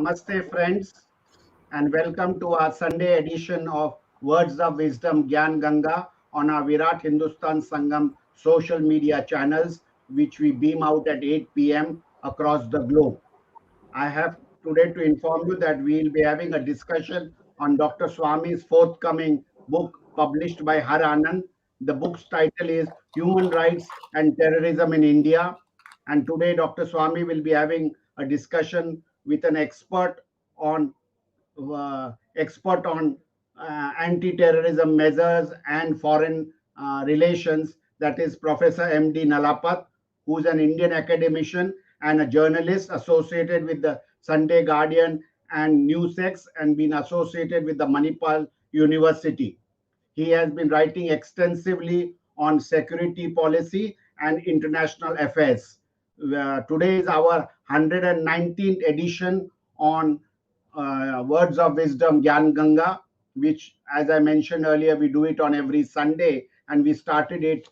Namaste, friends, and welcome to our Sunday edition of Words of Wisdom Gyan Ganga on our Virat Hindustan Sangam social media channels, which we beam out at 8 p.m. across the globe. I have today to inform you that we will be having a discussion on Dr. Swamy's forthcoming book published by Har Anand. The book's title is Human Rights and Terrorism in India. And today, Dr. Swamy will be having a discussion with an expert on anti-terrorism measures and foreign relations. That is Professor M.D. Nalapat, who is an Indian academician and a journalist associated with the Sunday Guardian and Newsex and been associated with the Manipal University. He has been writing extensively on security policy and international affairs. Today is our 119th edition on Words of Wisdom Gyan Ganga, which, as I mentioned earlier, we do it on every Sunday, and we started it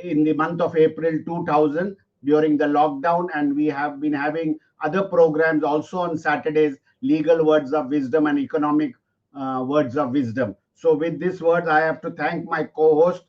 in the month of April 2000 during the lockdown, and we have been having other programs also on Saturdays, legal words of wisdom and economic words of wisdom. So with these words, I have to thank my co-host,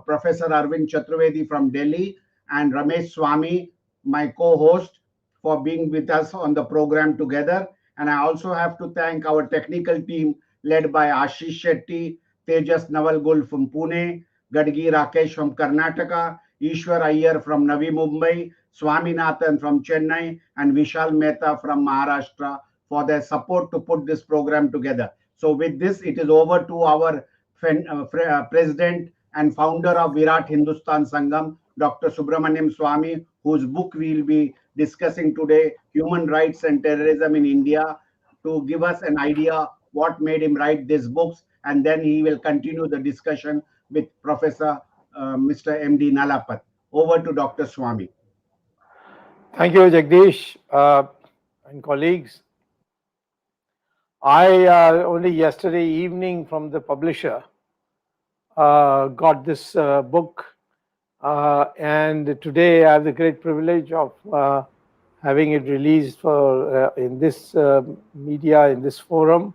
Professor Arvind Chaturvedi from Delhi, and Ramesh Swamy, my co-host, for being with us on the program together. And I also have to thank our technical team led by Ashish Shetty, Tejas Navalgul from Pune, Gadgi Rakesh from Karnataka, Ishwar Iyer from Navi Mumbai, Swaminathan from Chennai, and Vishal Mehta from Maharashtra for their support to put this program together. So with this, it is over to our president and founder of Virat Hindustan Sangam, Dr. Subramanian Swamy, whose book we will be discussing today, Human Rights and Terrorism in India, to give us an idea what made him write these books, and then he will continue the discussion with Professor Mr. M.D. Nalapat. Over to Dr. Swamy. Thank you, Jagdish and colleagues. I only yesterday evening from the publisher got this book, and today I have the great privilege of having it released for in this media, in this forum,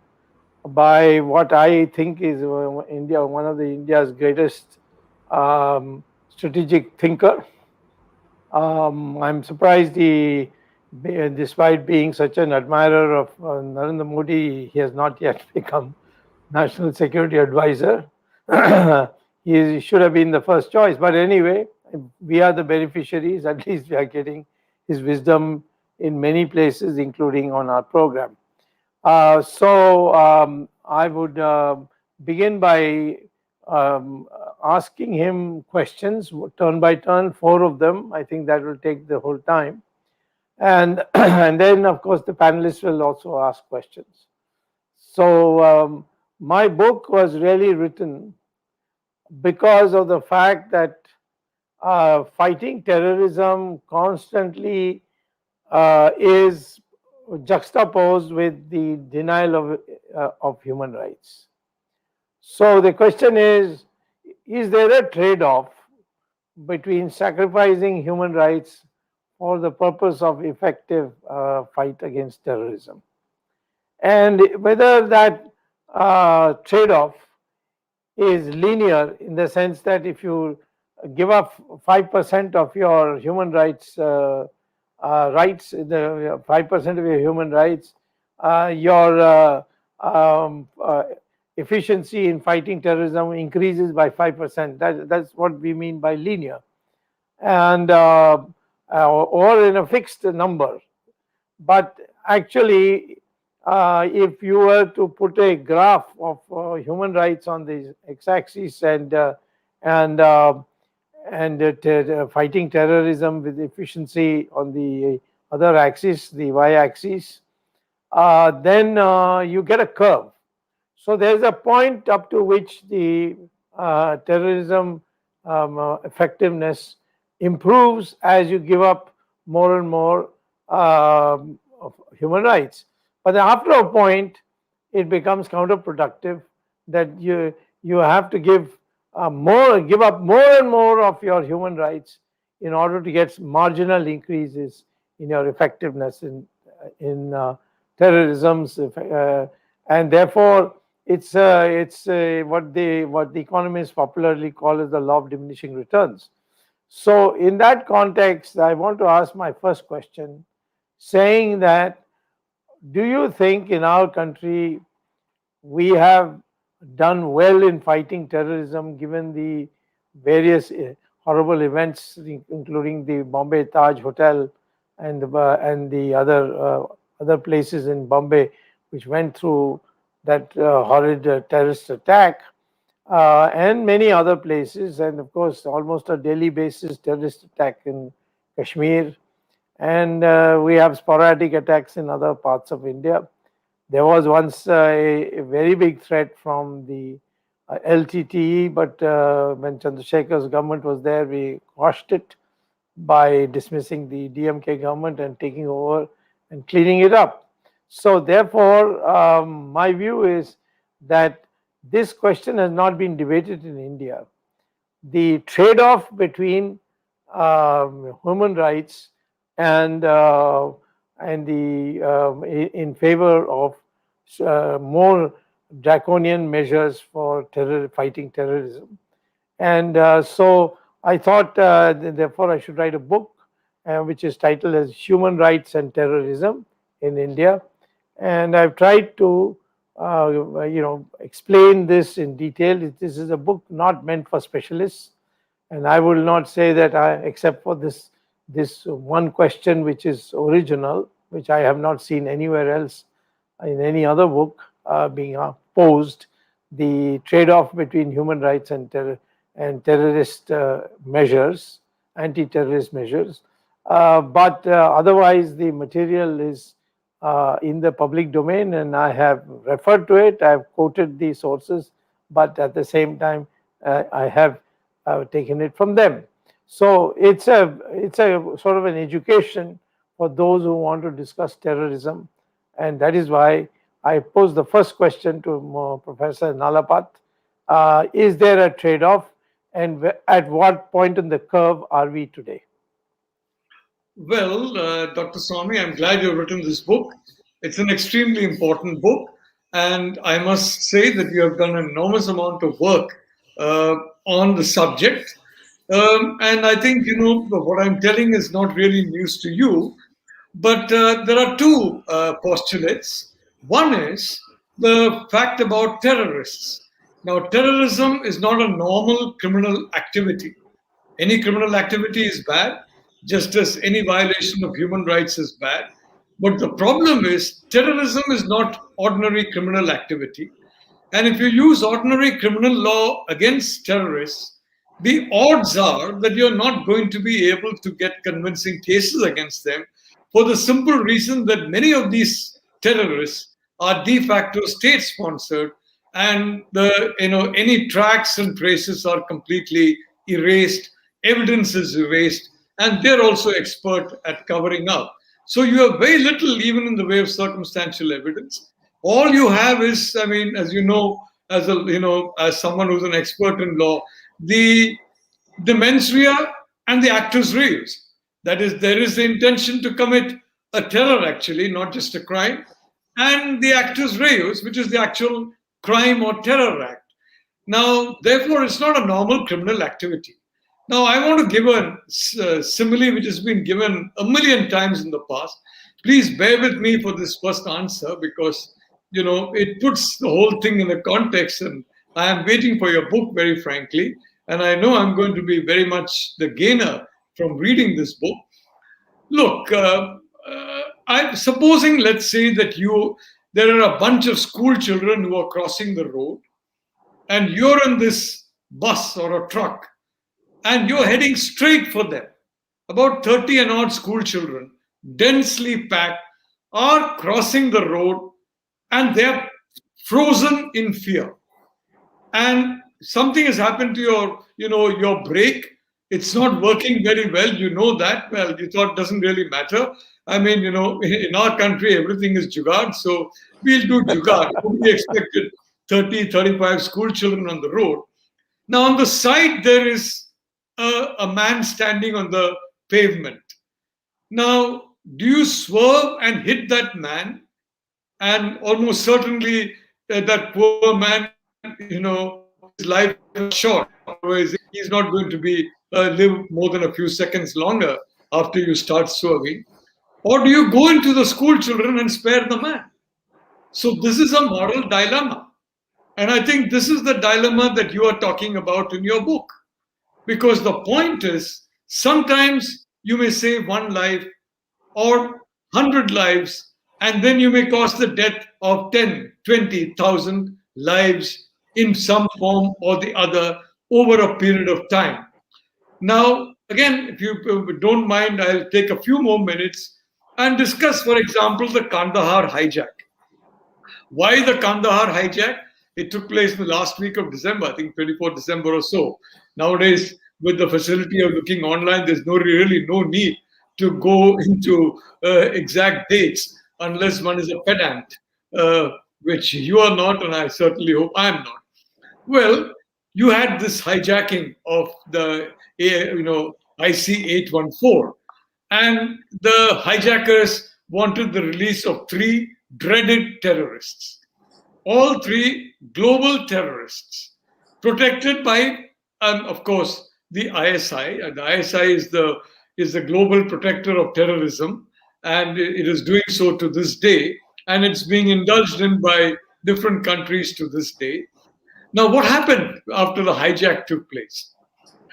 by what I think is one of India's greatest strategic thinker. I'm surprised despite being such an admirer of Narendra Modi, he has not yet become National Security Advisor. He should have been the first choice. But anyway, we are the beneficiaries. At least we are getting his wisdom in many places, including on our program. So I would begin by asking him questions, turn by turn, 4 of them. I think that will take the whole time. And, and then, of course, the panelists will also ask questions. So my book was really written because of the fact that fighting terrorism constantly is juxtaposed with the denial of human rights. So the question is there a trade-off between sacrificing human rights for the purpose of effective fight against terrorism? And whether that trade-off is linear in the sense that if you give up 5% of your human rights, the 5% of your human rights, your efficiency in fighting terrorism increases by 5%. That's what we mean by linear, and or in a fixed number. But actually, if you were to put a graph of human rights on the x-axis and fighting terrorism with efficiency on the other axis, the y-axis, then you get a curve. So there's a point up to which the terrorism effectiveness improves as you give up more and more of human rights. But after a point, it becomes counterproductive that you have to give up more and more of your human rights in order to get marginal increases in your effectiveness in terrorism's, and therefore it's what the economists popularly call as the law of diminishing returns. So, in that context, I want to ask my first question, saying that do you think in our country we have done well in fighting terrorism given the various horrible events, including the Bombay Taj Hotel and the other places in Bombay which went through that horrid terrorist attack, and many other places, and of course, almost a daily basis terrorist attack in Kashmir, and we have sporadic attacks in other parts of India. There was once a very big threat from the LTTE, but when Chandrasekhar's government was there, we quashed it by dismissing the DMK government and taking over and cleaning it up. So, therefore, my view is that this question has not been debated in India. The trade off between human rights and in favor of more draconian measures for fighting terrorism. And so I thought, therefore, I should write a book which is titled as Human Rights and Terrorism in India. And I've tried to, explain this in detail. This is a book not meant for specialists, and I will not say that except for this one question which is original, which I have not seen anywhere else in any other book being posed, the trade-off between human rights and terrorist measures, anti-terrorist measures. But otherwise, the material is in the public domain, and I have referred to it. I have quoted the sources, but at the same time, I have taken it from them. So it's a sort of an education for those who want to discuss terrorism, and that is why I posed the first question to Professor Nalapat. Is there a trade-off, and at what point in the curve are we today? Well, Dr. Swamy, I'm glad you've written this book. It's an extremely important book, and I must say that you have done an enormous amount of work on the subject. And I think, what I'm telling is not really news to you, but there are two postulates. One is the fact about terrorists. Now, terrorism is not a normal criminal activity. Any criminal activity is bad, just as any violation of human rights is bad. But the problem is, terrorism is not ordinary criminal activity. And if you use ordinary criminal law against terrorists, the odds are that you're not going to be able to get convincing cases against them for the simple reason that many of these terrorists are de facto state sponsored, and any tracks and traces are completely erased, evidence is erased, and they're also expert at covering up. So you have very little even in the way of circumstantial evidence. All you have is, I mean, as you know, as someone who's an expert in law, the mens rea and the actus reus. That is, there is the intention to commit a terror, actually, not just a crime, and the actus reus, which is the actual crime or terror act. Now, therefore, it's not a normal criminal activity. Now, I want to give a simile which has been given a million times in the past. Please bear with me for this first answer because, it puts the whole thing in a context, and I am waiting for your book, very frankly. And I know I'm going to be very much the gainer from reading this book. Look, I'm supposing, let's say that there are a bunch of school children who are crossing the road, and you're in this bus or a truck, and you're heading straight for them. About 30 and odd school children, densely packed, are crossing the road, and they're frozen in fear. And something has happened to your brake. It's not working very well. You know that. Well, you thought it doesn't really matter. I mean, in our country, everything is jugaad. So we'll do jugaad. We expected 30, 35 school children on the road. Now, on the side, there is a man standing on the pavement. Now, do you swerve and hit that man? And almost certainly that poor man, his life is cut short. Otherwise, he's not going to be live more than a few seconds longer after you start swerving. Or do you go into the school children and spare the man? So this is a moral dilemma. And I think this is the dilemma that you are talking about in your book. Because the point is, sometimes you may save one life or 100 lives, and then you may cause the death of 10, 20,000 lives in some form or the other over a period of time. Now, again, if you don't mind, I'll take a few more minutes and discuss, for example, the Kandahar hijack. Why the Kandahar hijack? It took place in the last week of December, I think 24th December or so. Nowadays, with the facility of looking online, there's really no need to go into exact dates unless one is a pedant, which you are not, and I certainly hope I am not. Well, you had this hijacking of the IC-814, and the hijackers wanted the release of three dreaded terrorists. All three global terrorists, protected by, of course, the ISI. And the ISI is the global protector of terrorism, and it is doing so to this day, and it's being indulged in by different countries to this day. Now, what happened after the hijack took place?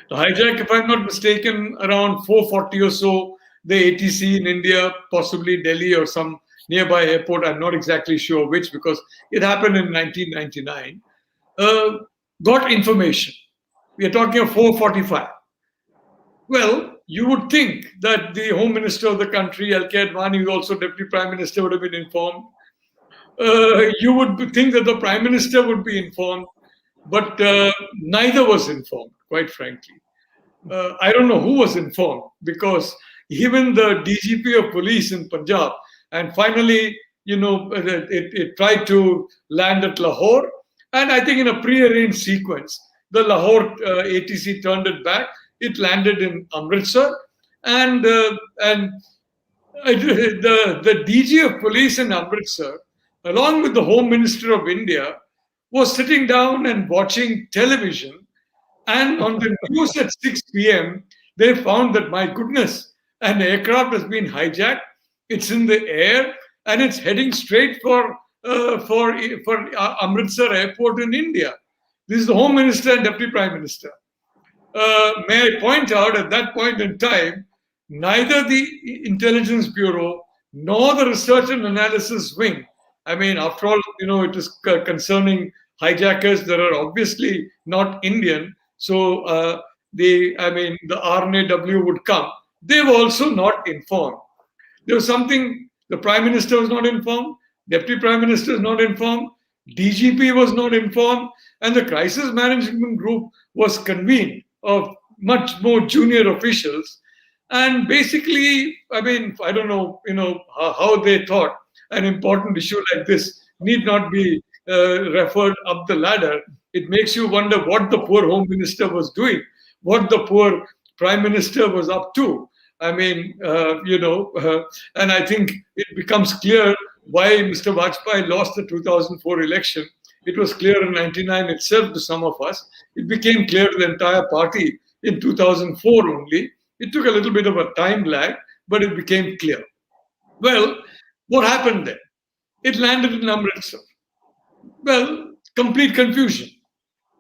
The hijack, if I'm not mistaken, around 4:40 or so, the ATC in India, possibly Delhi or some nearby airport, I'm not exactly sure which, because it happened in 1999, got information. We are talking of 4:45. Well, you would think that the Home Minister of the country, L.K. Advani, who is also Deputy Prime Minister, would have been informed. You would think that the Prime Minister would be informed, but neither was informed, quite frankly. I don't know who was informed, because even the DGP of police in Punjab, and finally, it tried to land at Lahore, and I think in a pre-arranged sequence, the Lahore ATC turned it back. It landed in Amritsar, and the DG of police in Amritsar, along with the Home Minister of India, was sitting down and watching television. And on the news at 6 p.m., they found that, my goodness, an aircraft has been hijacked. It's in the air and it's heading straight for Amritsar Airport in India. This is the Home Minister and Deputy Prime Minister. May I point out, at that point in time, neither the Intelligence Bureau nor the Research and Analysis Wing, I mean, after all, it is concerning hijackers that are obviously not Indian, so the RNAW would come. They were also not informed. There was something, the Prime Minister was not informed, Deputy Prime Minister was not informed, DGP was not informed, and the crisis management group was convened of much more junior officials. And basically, I mean, I don't know, how they thought an important issue like this need not be referred up the ladder. It makes you wonder what the poor Home Minister was doing, what the poor Prime Minister was up to. I mean, and I think it becomes clear why Mr. Vajpayee lost the 2004 election. It was clear in 99 itself to some of us. It became clear to the entire party in 2004 only. It took a little bit of a time lag, but it became clear. Well, what happened then? It landed in Amritsar. Well, complete confusion.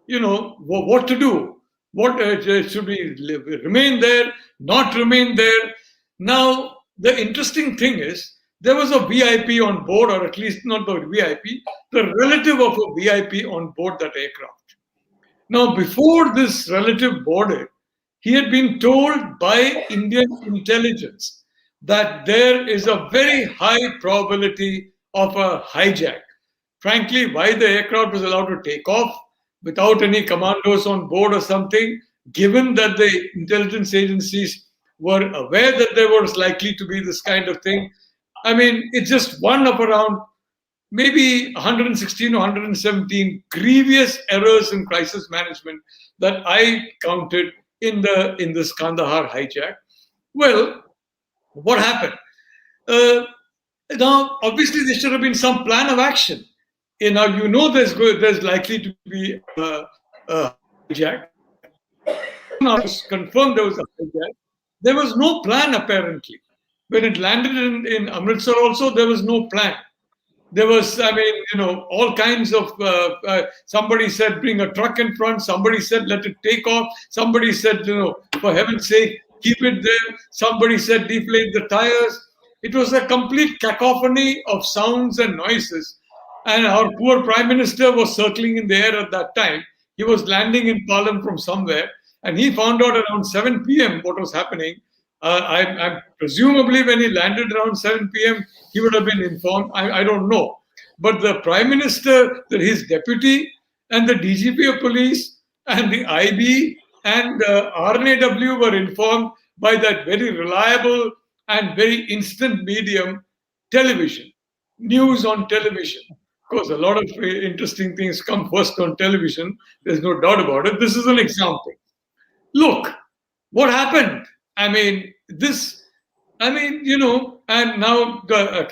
What to do? What should we remain there, not remain there? Now, the interesting thing is, there was a VIP on board, or at least not the VIP, the relative of a VIP on board that aircraft. Now, before this relative boarded, he had been told by Indian intelligence that there is a very high probability of a hijack. Frankly, why the aircraft was allowed to take off without any commandos on board or something, given that the intelligence agencies were aware that there was likely to be this kind of thing. I mean, it's just one of around maybe 116 or 117 grievous errors in crisis management that I counted in this Kandahar hijack. Well, what happened? Uh, Now, obviously, there should have been some plan of action. There's likely to be a hijack. Was confirmed there was a hijack. There was no plan apparently. When it landed in Amritsar, also there was no plan. There was, I mean, all kinds of. Somebody said bring a truck in front. Somebody said let it take off. Somebody said, for heaven's sake, keep it there. Somebody said deflate the tires. It was a complete cacophony of sounds and noises. And our poor prime minister was circling in the air at that time. He was landing in Palan from somewhere, and he found out around 7 p.m. what was happening. I presumably when he landed around 7 p.m., he would have been informed. I don't know. But the prime minister, his deputy, and the DGP of police, and the IB, and RNAW were informed by that very reliable and very instant medium, television, news on television. Of course, a lot of interesting things come first on television. There's no doubt about it. This is an example. Look, what happened? I mean, and now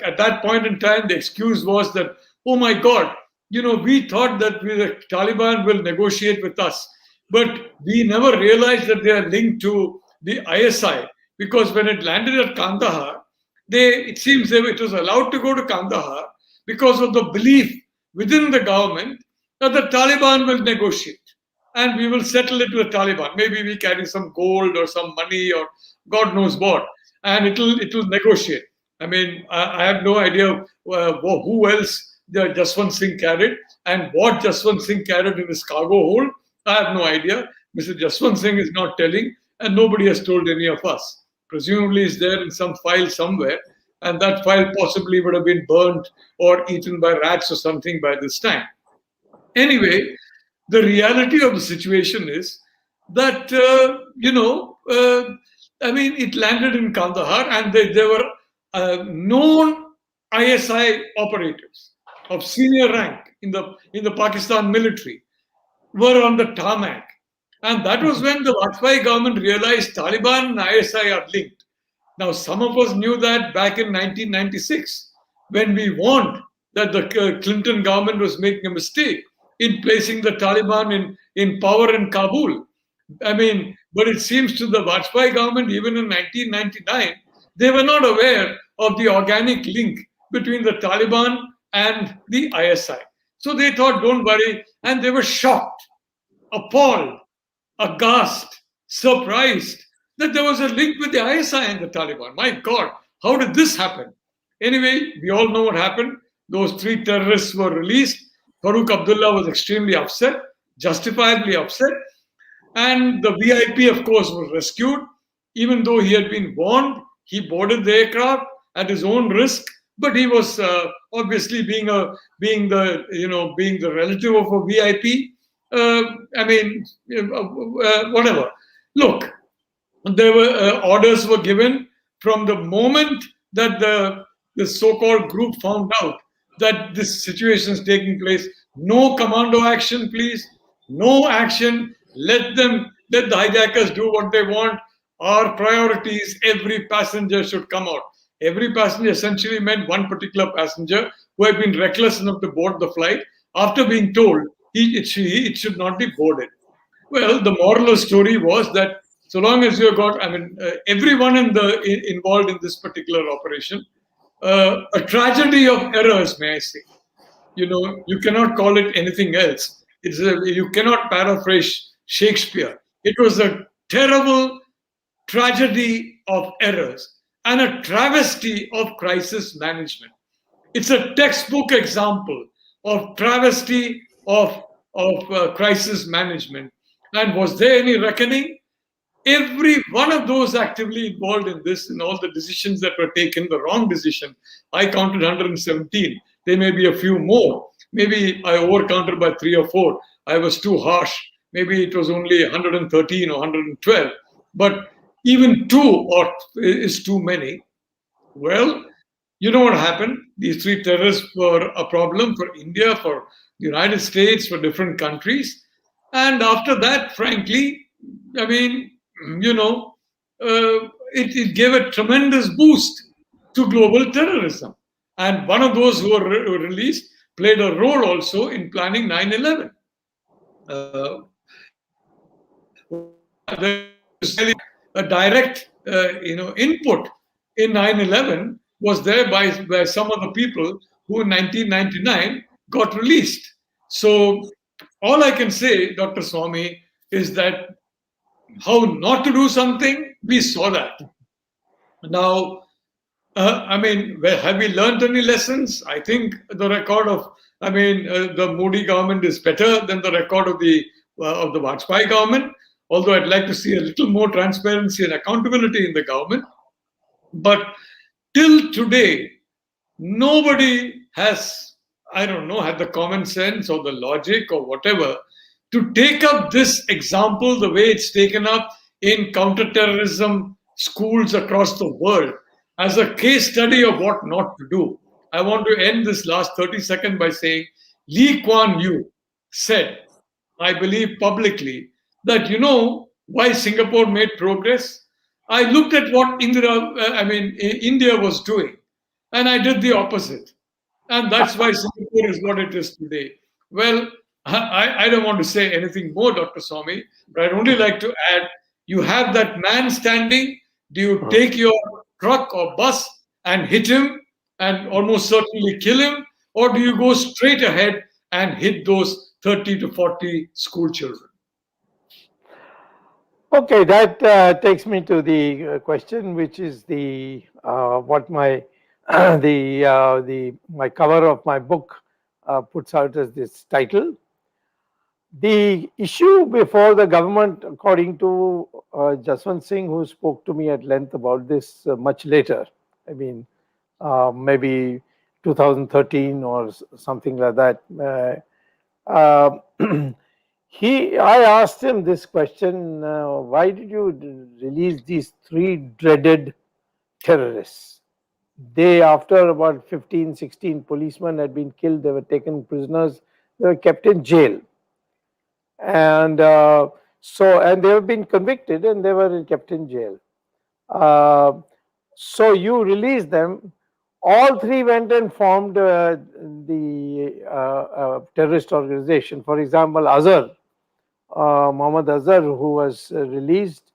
at that point in time, the excuse was that, oh my God, we thought that the Taliban will negotiate with us, but we never realized that they are linked to the ISI, because when it landed at Kandahar, it seems it was allowed to go to Kandahar because of the belief within the government that the Taliban will negotiate and we will settle it with the Taliban. Maybe we carry some gold or some money or God knows what, and it'll negotiate. I mean, I have no idea who else Jaswant Singh carried and what Jaswant Singh carried in his cargo hold. I have no idea. Mr. Jaswant Singh is not telling, and nobody has told any of us. Presumably, it's there in some file somewhere, and that file possibly would have been burnt or eaten by rats or something by this time. Anyway, the reality of the situation is that, it landed in Kandahar, and there were known ISI operatives of senior rank in the Pakistan military were on the tarmac. And that was when the Vajpayee government realized Taliban and ISI are linked. Now, some of us knew that back in 1996 when we warned that the Clinton government was making a mistake in placing the Taliban in power in Kabul. I mean, but it seems to the Vajpayee government, even in 1999, they were not aware of the organic link between the Taliban and the ISI. So they thought, don't worry, and they were shocked, appalled, aghast, surprised that there was a link with the ISI and the Taliban. My God, how did this happen? Anyway, we all know what happened. Those 3 terrorists were released. Farooq Abdullah was extremely upset, justifiably upset. And the VIP, of course, was rescued. Even though he had been warned, he boarded the aircraft at his own risk. But he was obviously being the relative of a VIP. Whatever. Look, there were orders were given from the moment that the so-called group found out that this situation is taking place. No commando action, please. No action. Let the hijackers do what they want. Our priority is every passenger should come out. Every passenger essentially meant one particular passenger who had been reckless enough to board the flight after being told it should not be boarded. Well, the moral of the story was that so long as you got, everyone involved in this particular operation, a tragedy of errors, may I say. You cannot call it anything else. You cannot paraphrase Shakespeare. It was a terrible tragedy of errors and a travesty of crisis management. It's a textbook example of travesty of crisis management. And was there any reckoning? Every one of those actively involved in this, in all the decisions that were taken, the wrong decision. I counted 117. There may be a few more. Maybe I overcounted by 3 or 4. I was too harsh. Maybe it was only 113 or 112. But even 2 is too many. Well, you know what happened? These 3 terrorists were a problem for India, for the United States, for different countries. And after that, frankly, it gave a tremendous boost to global terrorism. And one of those who were released played a role also in planning 9/11. There was really a direct, input in 9/11 was there by some of the people who in 1999 got released. So all I can say, Dr. Swamy, is that how not to do something, we saw that. Now, have we learned any lessons? I think the record of, the Modi government is better than the record of the Vajpayee government. Although I'd like to see a little more transparency and accountability in the government. But till today, nobody has, I don't know, had the common sense or the logic or whatever to take up this example the way it's taken up in counterterrorism schools across the world as a case study of what not to do. I want to end this last 30 seconds by saying Lee Kuan Yew said, I believe publicly, that why Singapore made progress. I looked at what India was doing, and I did the opposite, and that's why Singapore is what it is today. Well, I don't want to say anything more, Dr. Swamy, but I'd only like to add: you have that man standing. Do you take your truck or bus and hit him and almost certainly kill him, or do you go straight ahead and hit those 30 to 40 school children? Okay, that takes me to the question, which is the what my my cover of my book puts out as this title. The issue before the government, according to Jaswant Singh, who spoke to me at length about this much later, maybe 2013 or something like that. I asked him this question, why did you release these 3 dreaded terrorists? After about 15, 16 policemen had been killed, they were taken prisoners, they were kept in jail. And and they have been convicted and they were kept in jail. So you released them. All 3 went and formed the terrorist organization. For example, Azhar, Mohammad Azhar, who was released,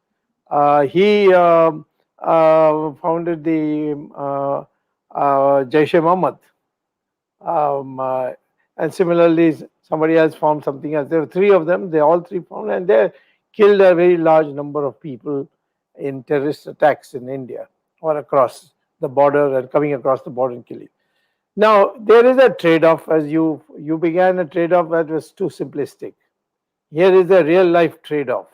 he founded the Jaish-e-Mohammed. And similarly, somebody else formed something else. There were 3 of them. They all 3 formed, and they killed a very large number of people in terrorist attacks in India or across the border and coming across the border and killing. Now, there is a trade-off, as you began a trade-off that was too simplistic. Here is a real-life trade-off.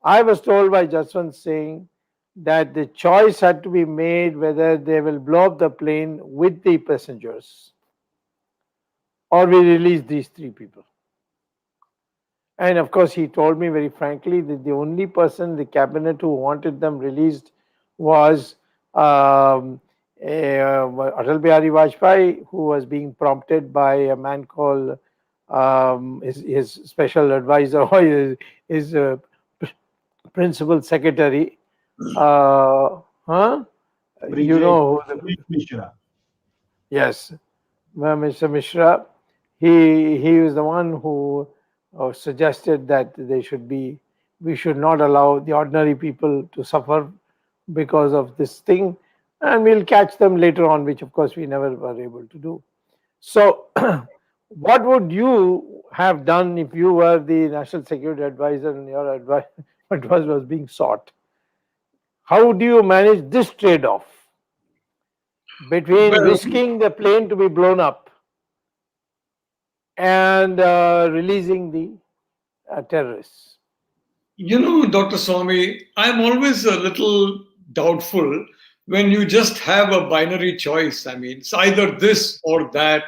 I was told by Jaswant Singh that the choice had to be made whether they will blow up the plane with the passengers or we release these 3 people. And of course, he told me very frankly that the only person in the cabinet who wanted them released was Atal Bihari Vajpayee, who was being prompted by a man called his special advisor or his principal secretary. You know who Mishra. Yes, Mr. Mishra. He was the one who suggested that we should not allow the ordinary people to suffer because of this thing, and we'll catch them later on, which of course we never were able to do. So what would you have done if you were the national security advisor and your advice was being sought? How do you manage this trade-off between risking the plane to be blown up and releasing the terrorists? Dr. Swamy, I'm always a little doubtful when you just have a binary choice. It's either this or that.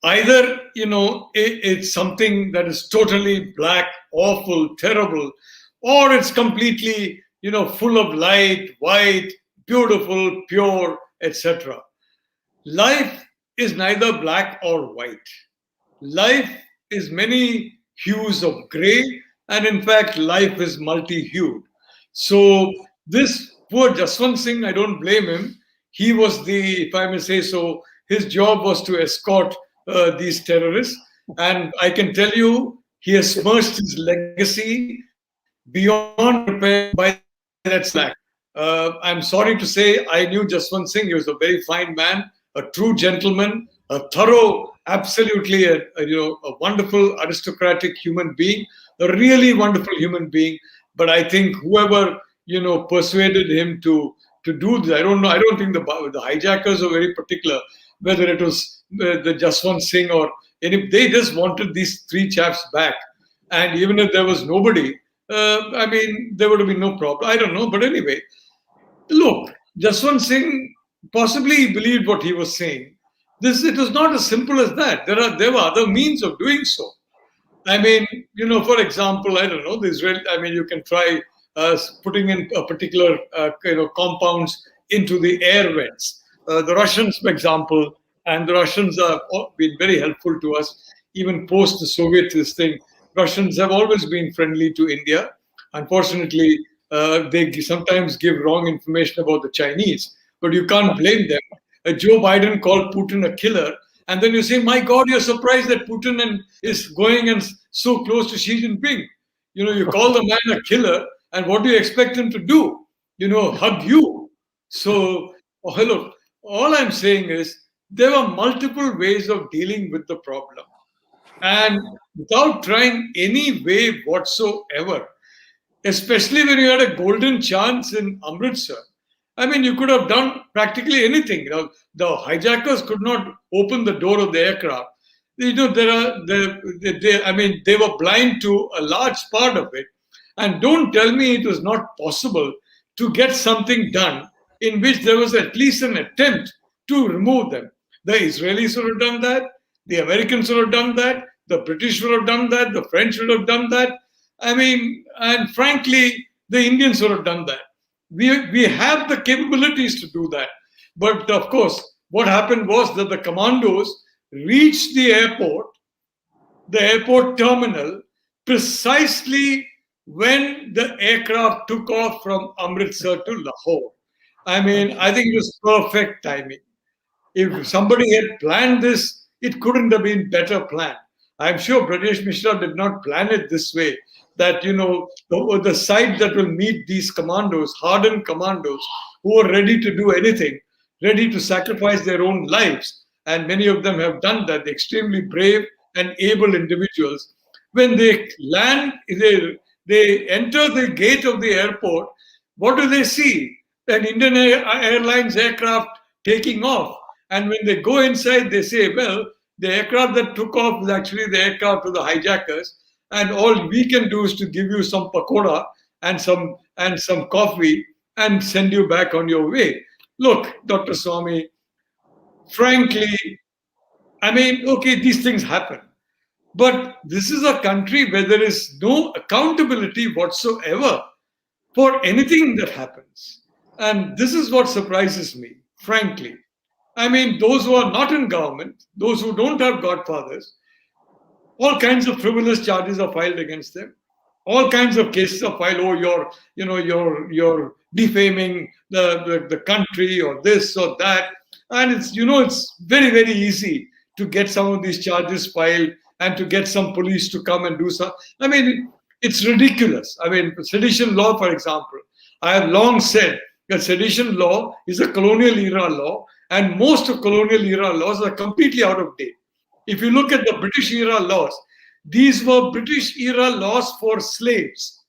Either, it's something that is totally black, awful, terrible, or it's completely, full of light, white, beautiful, pure, etc. Life is neither black or white. Life is many hues of gray, and in fact, life is multi-hued. So this poor Jaswant Singh, I don't blame him. he was if I may say so, his job was to escort these terrorists. And I can tell you, he has smirched his legacy beyond repair by that slack. I'm sorry to say, I knew Jaswant Singh. He was a very fine man, a true gentleman, a thorough, absolutely a wonderful aristocratic human being, a really wonderful human being. But I think whoever persuaded him to do this, I don't know. I don't think the hijackers were very particular whether it was the Jaswant Singh or any. They just wanted these three chaps back, and even if there was nobody, I mean, there would have been no problem. I don't know, but anyway, look, Jaswant Singh possibly believed what he was saying. It was not as simple as that. There were other means of doing so. I mean, for example, I don't know, the Israel. I mean, you can try putting in a particular compounds into the air vents. The Russians, for example, and the Russians have been very helpful to us, even post the Soviet thing. Russians have always been friendly to India. Unfortunately, they sometimes give wrong information about the Chinese, but you can't blame them. Joe Biden called Putin a killer, and then you say, my God, you're surprised that Putin is going and so close to Xi Jinping. You call the man a killer, and what do you expect him to do? Hug you. So, look, all I'm saying is there were multiple ways of dealing with the problem. And without trying any way whatsoever, especially when you had a golden chance in Amritsar. I mean, you could have done practically anything. The hijackers could not open the door of the aircraft. They were blind to a large part of it. And don't tell me it was not possible to get something done in which there was at least an attempt to remove them. The Israelis would have done that. The Americans would have done that. The British would have done that. The French would have done that. I mean, and frankly, the Indians would have done that. We have the capabilities to do that. But of course, what happened was that the commandos reached the airport terminal, precisely when the aircraft took off from Amritsar to Lahore. I mean, I think it was perfect timing. If somebody had planned this, it couldn't have been better planned. I'm sure Brajesh Mishra did not plan it this way, that, the side that will meet these commandos, hardened commandos, who are ready to do anything, ready to sacrifice their own lives. And many of them have done that. They're extremely brave and able individuals. When they land, they enter the gate of the airport, what do they see? An Indian Airlines aircraft taking off. And when they go inside, they say, well, the aircraft that took off is actually the aircraft of the hijackers. And all we can do is to give you some pakoda and some coffee and send you back on your way. Look, Dr. Swamy, frankly, I mean, okay, these things happen. But this is a country where there is no accountability whatsoever for anything that happens. And this is what surprises me, frankly. I mean, those who are not in government, those who don't have godfathers, all kinds of frivolous charges are filed against them. All kinds of cases are filed. Oh, you're defaming the country, or this or that. And it's very, very easy to get some of these charges filed and to get some police to come and do so. I mean, it's ridiculous. I mean, sedition law, for example, I have long said that sedition law is a colonial era law, and most of colonial era laws are completely out of date. If you look at the British era laws, these were British era laws for slaves.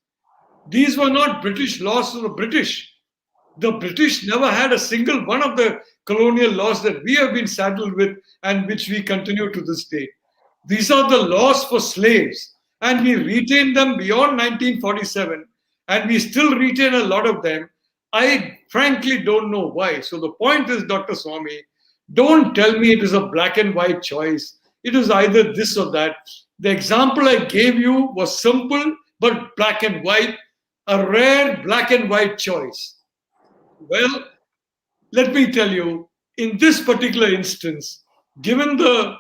These were not British laws for the British. The British never had a single one of the colonial laws that we have been saddled with and which we continue to this day. These are the laws for slaves, and we retain them beyond 1947, and we still retain a lot of them. I frankly don't know why. So the point is, Dr. Swamy, don't tell me it is a black and white choice. It is either this or that. The example I gave you was simple but black and white, a rare black and white choice. Well, let me tell you, in this particular instance, given the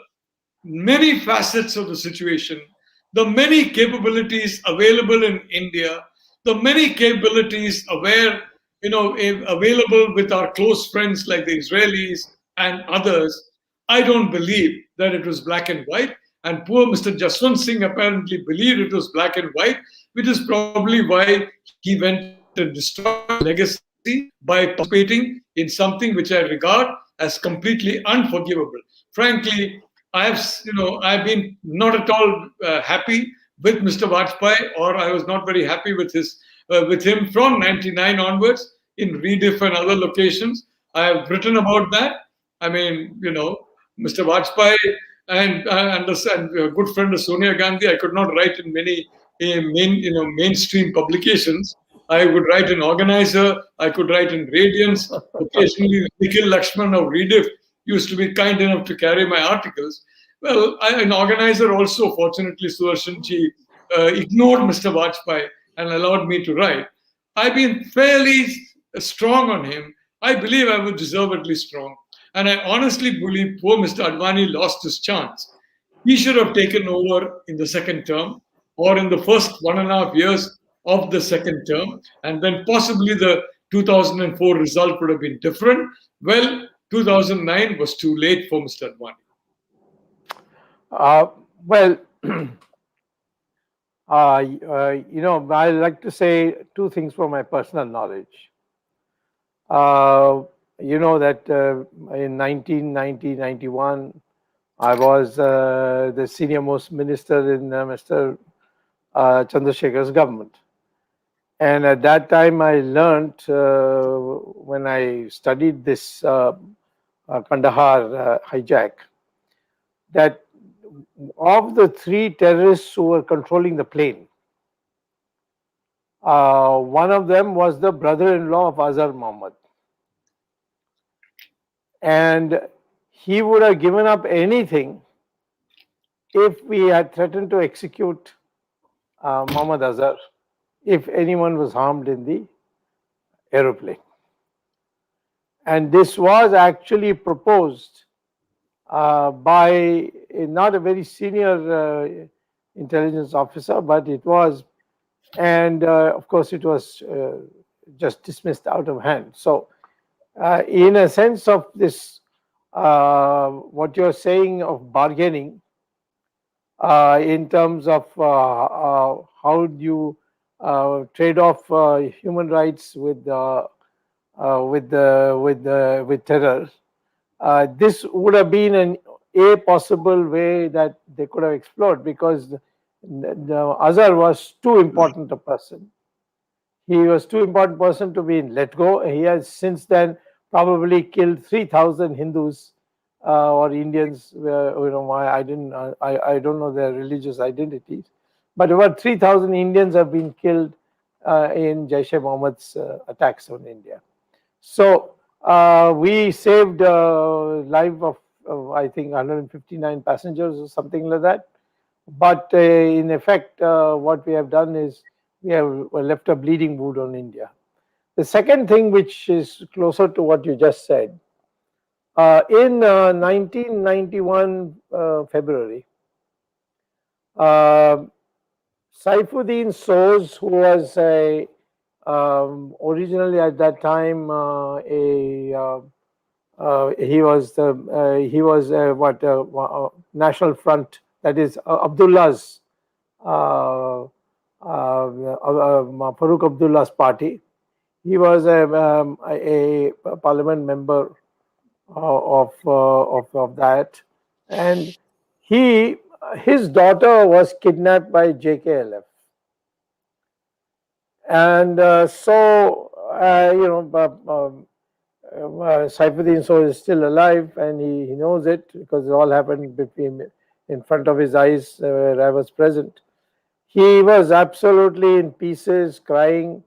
many facets of the situation, the many capabilities available in India, the many capabilities aware available with our close friends like the Israelis and others, I don't believe that it was black and white. And poor Mr. Jaswant Singh apparently believed it was black and white, which is probably why he went and destroyed his legacy by participating in something which I regard as completely unforgivable. Frankly, I've been not at all happy with Mr. Vajpayee, or I was not very happy with him from '99 onwards in Rediff and other locations. I have written about that. I mean, Mr. Vajpayee and a good friend of Sonia Gandhi, I could not write in many mainstream publications. I would write in Organizer. I could write in Radiance. Occasionally, Nikhil Lakshman of Rediff used to be kind enough to carry my articles. Well, an Organizer also, fortunately, Sudarshanji ignored Mr. Vajpayee and allowed me to write. I've been fairly strong on him. I believe I was deservedly strong. And I honestly believe poor Mr. Advani lost his chance. He should have taken over in the second term or in the first 1.5 years of the second term, and then possibly the 2004 result would have been different. Well, 2009 was too late for Mr. Advani. Well, I like to say two things from my personal knowledge. You know that in 1990-91, I was the senior most minister in Mr. Chandrasekhar's government. And at that time, I learned when I studied this Kandahar hijack that of the 3 terrorists who were controlling the plane, one of them was the brother-in-law of Azhar Mohammed. And he would have given up anything if we had threatened to execute Mohammed Azhar if anyone was harmed in the aeroplane. And this was actually proposed by not a very senior intelligence officer, but it was, and of course it was just dismissed out of hand. So in a sense of this, what you're saying of bargaining, in terms of how do you trade off human rights with terror, this would have been a possible way that they could have explored, because the Azhar was too important a person. He was too important person to be let go. He has since then probably killed 3,000 Hindus or Indians. I don't know their religious identities, but about 3,000 Indians have been killed in Jaish-e-Mohammed's attacks on India. So we saved life of I think 159 passengers or something like that. But in effect, what we have done is we have left a bleeding wound on India. The second thing, which is closer to what you just said, in 1991 February, Saifuddin Soz, who was originally at that time he was National Front, that is Abdullah's Farooq Abdullah's party. He was a parliament member of that, and his daughter was kidnapped by JKLF, and Saifuddin Soz is still alive, and he knows it because it all happened in front of his eyes where I was present. He was absolutely in pieces, crying.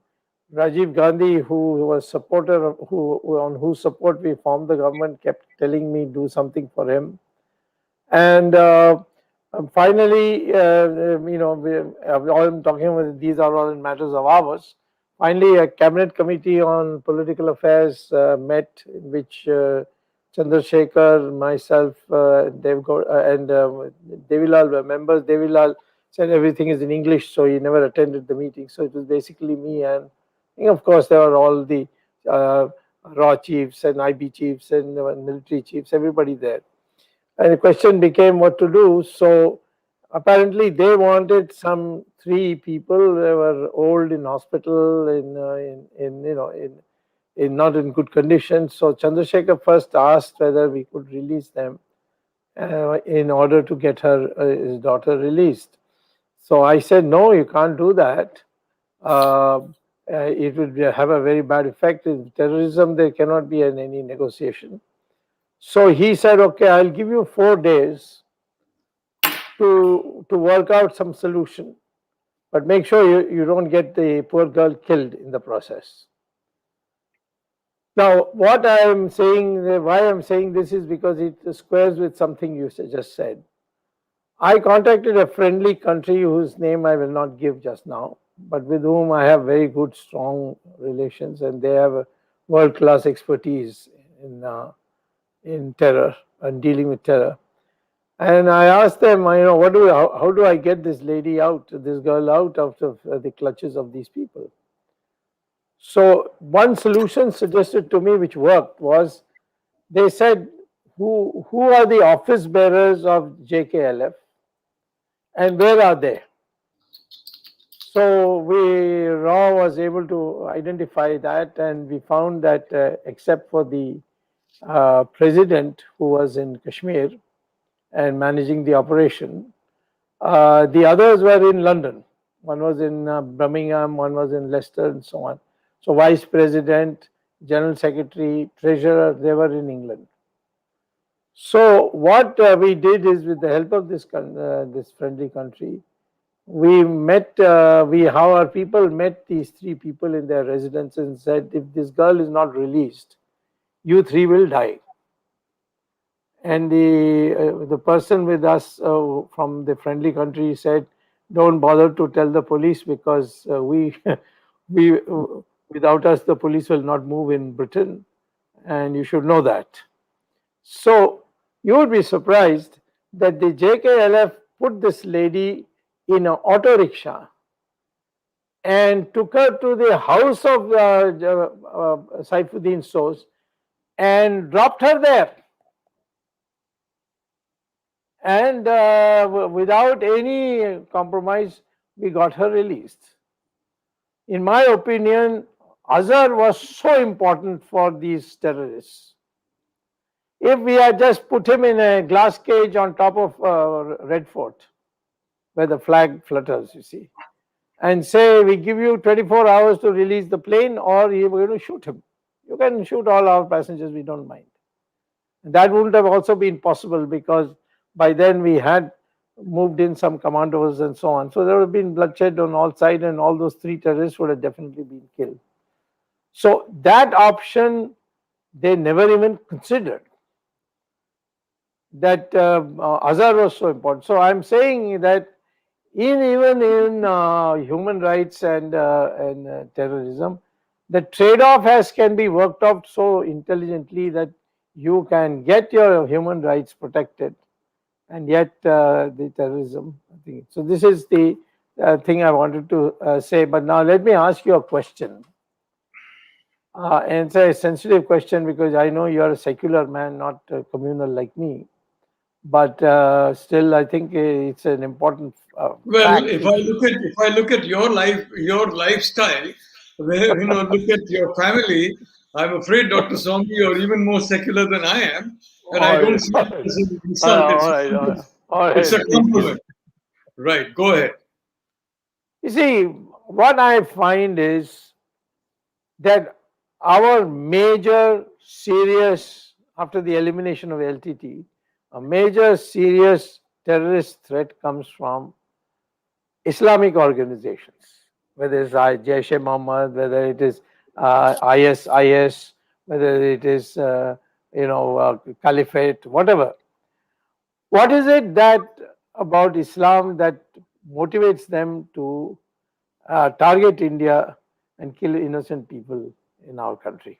Rajiv Gandhi, who was supporter on whose support we formed the government, kept telling me do something for him. And finally, all I'm talking about, these are all in matters of hours. Finally, a cabinet committee on political affairs met, in which Chandrasekhar, myself, and Devilal were members. Devilal said everything is in English, so he never attended the meeting. So it was basically me, and of course there were all the uh, raw chiefs and IB chiefs and military chiefs, everybody there. And the question became what to do. So apparently they wanted some three people. They were old in hospital, in in not in good condition. So Chandrasekhar first asked whether we could release them in order to get his daughter released. So I said, no, you can't do that. It would have a very bad effect. In terrorism, there cannot be any negotiation. So he said, okay, I'll give you 4 days to work out some solution, but make sure you don't get the poor girl killed in the process. Now, what I am saying, why I'm saying this is because it squares with something you just said. I contacted a friendly country whose name I will not give just now, but with whom I have very good, strong relations, and they have a world-class expertise in terror and dealing with terror. And I asked them, how do I get this lady out, this girl out of the clutches of these people? So one solution suggested to me, which worked, was they said, who are the office bearers of JKLF and where are they? So Raw was able to identify that, and we found that except for the president who was in Kashmir and managing the operation, the others were in London. One was in Birmingham, one was in Leicester, and so on. So vice president, general secretary, treasurer, they were in England. So what we did is, with the help of this friendly country, we met, how our people met these three people in their residence and said, if this girl is not released, you three will die. And the person with us from the friendly country said, don't bother to tell the police, because without us, the police will not move in Britain, and you should know that. So you would be surprised that the JKLF put this lady in an auto rickshaw and took her to the house of Saifuddin Sos and dropped her there. And without any compromise, we got her released. In my opinion, Azhar was so important for these terrorists. If we had just put him in a glass cage on top of Red Fort, where the flag flutters, you see, and say, we give you 24 hours to release the plane, or we're going to shoot him. You can shoot all our passengers, we don't mind. And that wouldn't have also been possible, because by then we had moved in some commandos and so on. So there would have been bloodshed on all sides, and all those three terrorists would have definitely been killed. So that option they never even considered. That Azhar was so important. So I'm saying that even in human rights and terrorism, the trade-off can be worked out so intelligently that you can get your human rights protected, and yet the terrorism thing. So this is the thing I wanted to say. But now let me ask you a question. And it's a sensitive question, because I know you are a secular man, not communal like me. But still, I think it's an important. Well, if I look at your lifestyle, where look at your family, I'm afraid, Dr. Swamy, you're even more secular than I am, and I don't see it as an insult. It's a compliment. Right. Go ahead. You see, what I find is that our major serious, after the elimination of LTT, a major serious terrorist threat comes from Islamic organizations, whether it's Jaish-e-Mohammed, whether it is ISIS, whether it is Caliphate, whatever. What is it that about Islam that motivates them to target India and kill innocent people in our country?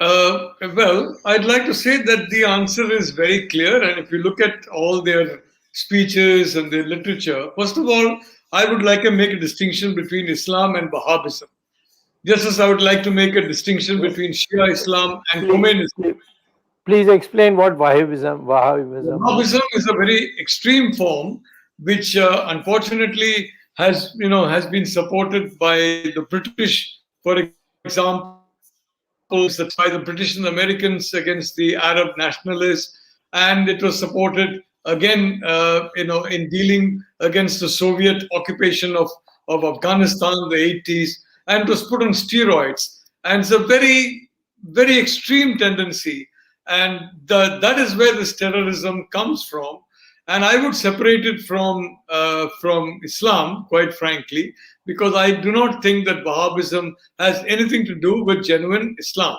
Well, I'd like to say that the answer is very clear. And if you look at all their speeches and their literature, first of all, I would like to make a distinction between Islam and Wahhabism. just as I would like to make a distinction between Shia Islam and Khomeini Islam. Please explain what Wahhabism is. Wahhabism is a very extreme form, which unfortunately has been supported by the British, for example, by the British and Americans against the Arab nationalists, and it was supported again, in dealing against the Soviet occupation of Afghanistan in the 80s, and it was put on steroids. And it's a very, very extreme tendency, and that is where this terrorism comes from. And I would separate it from Islam, quite frankly, because I do not think that Wahhabism has anything to do with genuine Islam.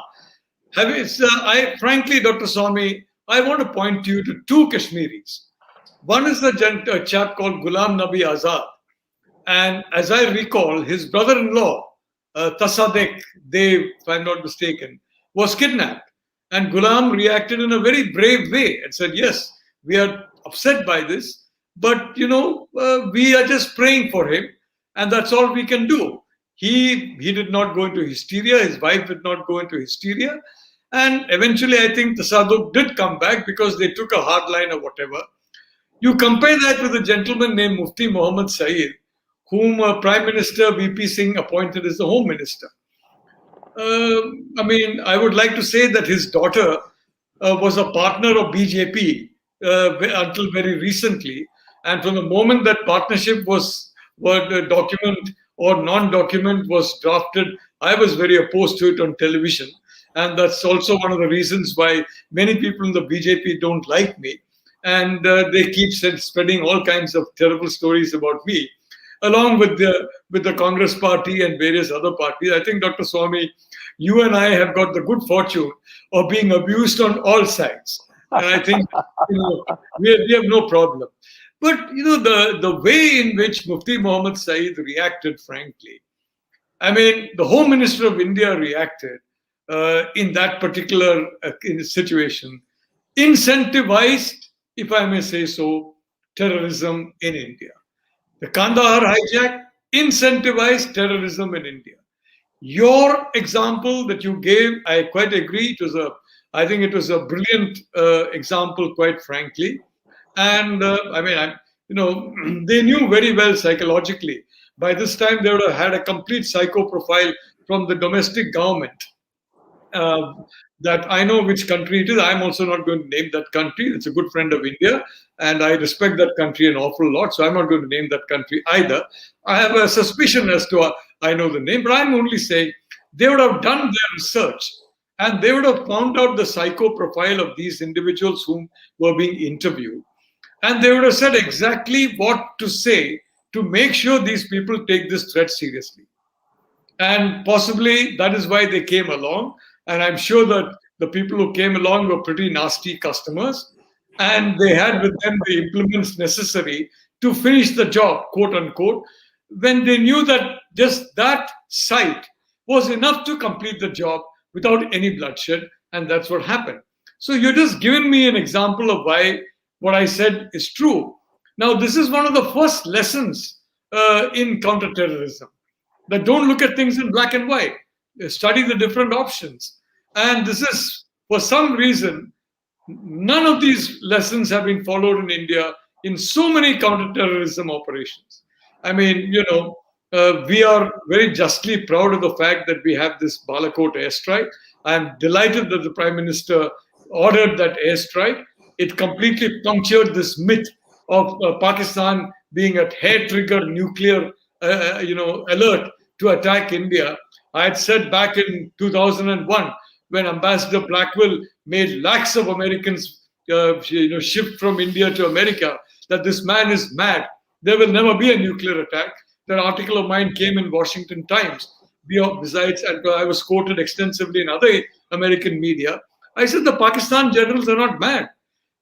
Frankly, Dr. Swamy, I want to point you to two Kashmiris. One is a chap called Ghulam Nabi Azad. And as I recall, his brother-in-law, Tasadek Dev, if I'm not mistaken, was kidnapped. And Ghulam reacted in a very brave way and said, yes, we are upset by this, but we are just praying for him, and that's all we can do. He did not go into hysteria. His wife did not go into hysteria. And eventually, I think Tasaduk did come back because they took a hard line or whatever. You compare that with a gentleman named Mufti Muhammad Saeed, whom Prime Minister VP Singh appointed as the Home Minister. I would like to say that his daughter was a partner of BJP until very recently. And from the moment that partnership was document or non-document was drafted, I was very opposed to it on television. And that's also one of the reasons why many people in the BJP don't like me. And they keep spreading all kinds of terrible stories about me, along with the Congress party and various other parties. I think, Dr. Swamy, you and I have got the good fortune of being abused on all sides. And I think we have no problem. But the way in which Mufti Muhammad Saeed reacted, frankly, the Home Minister of India reacted in that particular situation, incentivized, if I may say so, terrorism in India. The Kandahar hijack incentivized terrorism in India. Your example that you gave, I quite agree. I think it was a brilliant example, quite frankly. And they knew very well psychologically. By this time, they would have had a complete psycho profile from the domestic government. That I know which country it is. I'm also not going to name that country. It's a good friend of India, and I respect that country an awful lot. So I'm not going to name that country either. I have a suspicion as to I know the name, but I'm only saying they would have done their research and they would have found out the psycho profile of these individuals whom were being interviewed, and they would have said exactly what to say to make sure these people take this threat seriously. And possibly that is why they came along. And I'm sure that the people who came along were pretty nasty customers, and they had with them the implements necessary to finish the job, quote unquote, when they knew that just that site was enough to complete the job without any bloodshed. And that's what happened. So you're just giving me an example of why what I said is true. Now, this is one of the first lessons in counterterrorism, that don't look at things in black and white. Study the different options. And this is, for some reason, none of these lessons have been followed in India in so many counterterrorism operations. We are very justly proud of the fact that we have this Balakot airstrike. I am delighted that the Prime Minister ordered that airstrike. It completely punctured this myth of Pakistan being at hair-trigger nuclear alert to attack India. I had said back in 2001, when Ambassador Blackwell made lakhs of Americans shift from India to America, that this man is mad. There will never be a nuclear attack. That article of mine came in Washington Times. Besides, and I was quoted extensively in other American media. I said the Pakistan generals are not mad.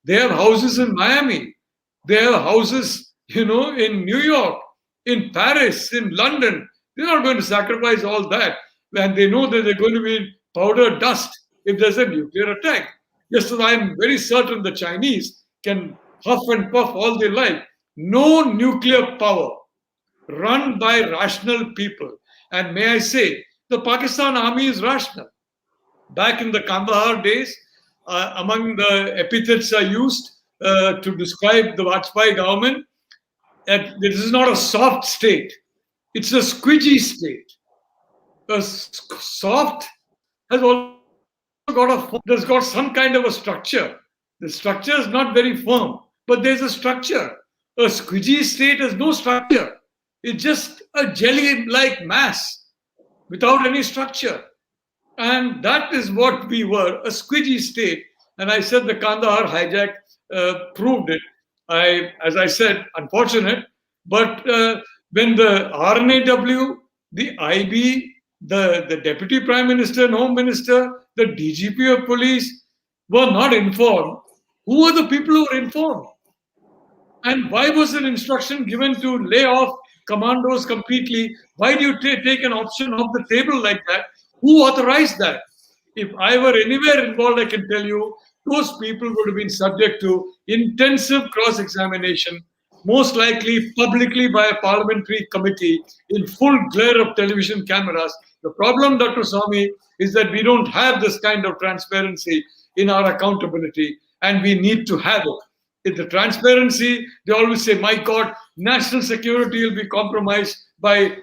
They have houses in Miami. They have houses, in New York, in Paris, in London. They're not going to sacrifice all that. And they know that they're going to be powder dust if there's a nuclear attack. Just as I'm very certain the Chinese can huff and puff all they like. No nuclear power run by rational people. And may I say, The Pakistan army is rational. Back in the Kandahar days, among the epithets are used to describe the Vajpayee government, that this is not a soft state, it's a squidgy state. Soft has also got there's got some kind of a structure. The structure is not very firm, but there's a structure. A squidgy state has no structure. It's just a jelly-like mass without any structure. And that is what we were, a squidgy state. And I said the Kandahar hijack proved it. As I said, unfortunate. But when the RNAW, the IB, the Deputy Prime Minister and Home Minister, the DGP of Police were not informed, who were the people who were informed? And why was an instruction given to lay off commandos completely? Why do you take an option off the table like that? Who authorized that? If I were anywhere involved, I can tell you, those people would have been subject to intensive cross-examination, most likely publicly by a parliamentary committee in full glare of television cameras. The problem, Dr. Swamy, is that we don't have this kind of transparency in our accountability, and we need to have it. In the transparency, they always say, my God, national security will be compromised by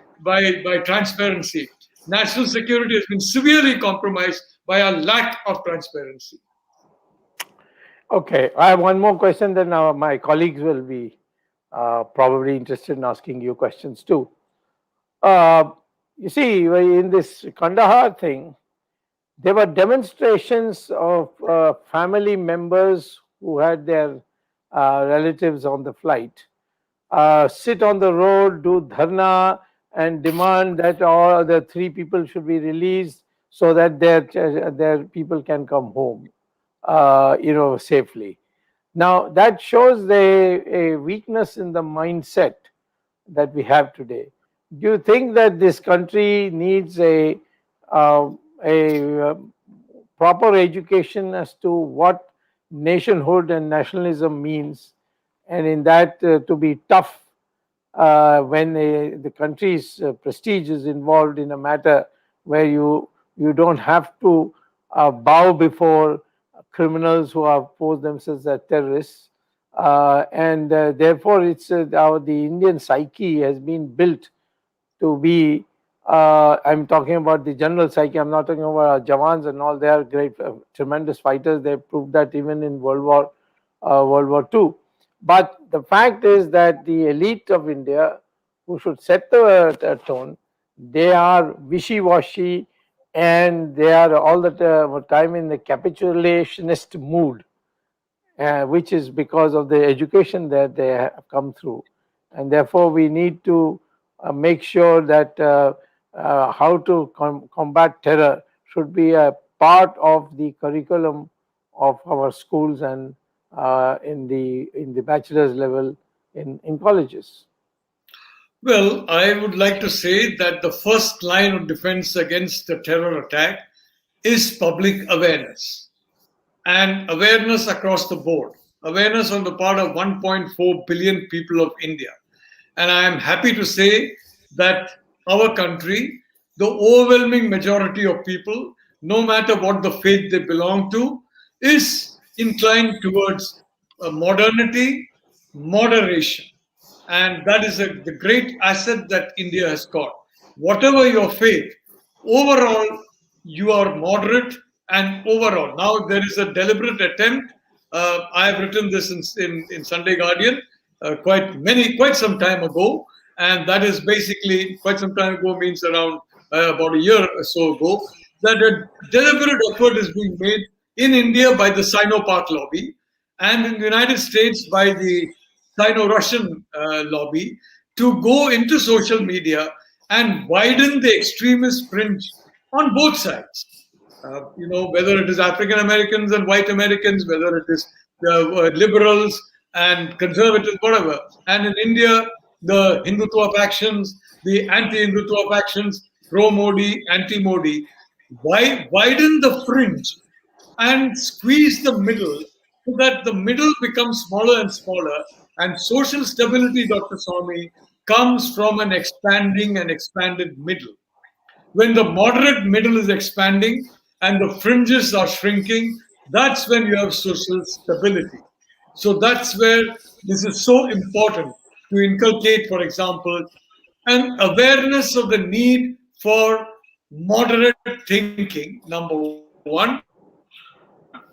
transparency. National security has been severely compromised by a lack of transparency. Okay, I have one more question, then my colleagues will be probably interested in asking you questions too. You see, in this Kandahar thing, there were demonstrations of family members who had their relatives on the flight sit on the road, do dharna, and demand that all the 3 people should be released so that their people can come home, safely. Now that shows a weakness in the mindset that we have today. Do you think that this country needs a proper education as to what nationhood and nationalism means, and in that to be tough when the country's prestige is involved in a matter where you don't have to bow before criminals who have posed themselves as terrorists, and therefore it's the Indian psyche has been built to be, I'm talking about the general psyche, I'm not talking about our Jawans and all. They are great, tremendous fighters. They proved that even in World War II. But the fact is that the elite of India, who should set the tone, they are wishy-washy, and they are all the time in the capitulationist mood, which is because of the education that they have come through. And therefore, we need to make sure that how to combat terror should be a part of the curriculum of our schools and in the bachelor's level in colleges. Well, I would like to say that the first line of defense against the terror attack is public awareness, and awareness across the board, awareness on the part of 1.4 billion people of India. And I am happy to say that our country, the overwhelming majority of people, no matter what the faith they belong to, is inclined towards modernity, moderation. And that is the great asset that India has got. Whatever your faith, overall, you are moderate, and overall. Now, there is a deliberate attempt. I have written this in Sunday Guardian quite some time ago. And that is basically, quite some time ago means around about a year or so ago, that a deliberate effort is being made in India by the Sino-Pak lobby, and in the United States by the Sino-Russian lobby, to go into social media and widen the extremist fringe on both sides. Whether it is African Americans and white Americans, whether it is the liberals and conservatives, whatever. And in India, the Hindutva factions, the anti-Hindutva factions, pro-Modi, anti-Modi, widen the fringe and squeeze the middle so that the middle becomes smaller and smaller, and social stability, Dr. Swamy, comes from an expanding and expanded middle. when the moderate middle is expanding and the fringes are shrinking, that's when you have social stability. So that's where this is so important to inculcate, for example, an awareness of the need for moderate thinking, number one.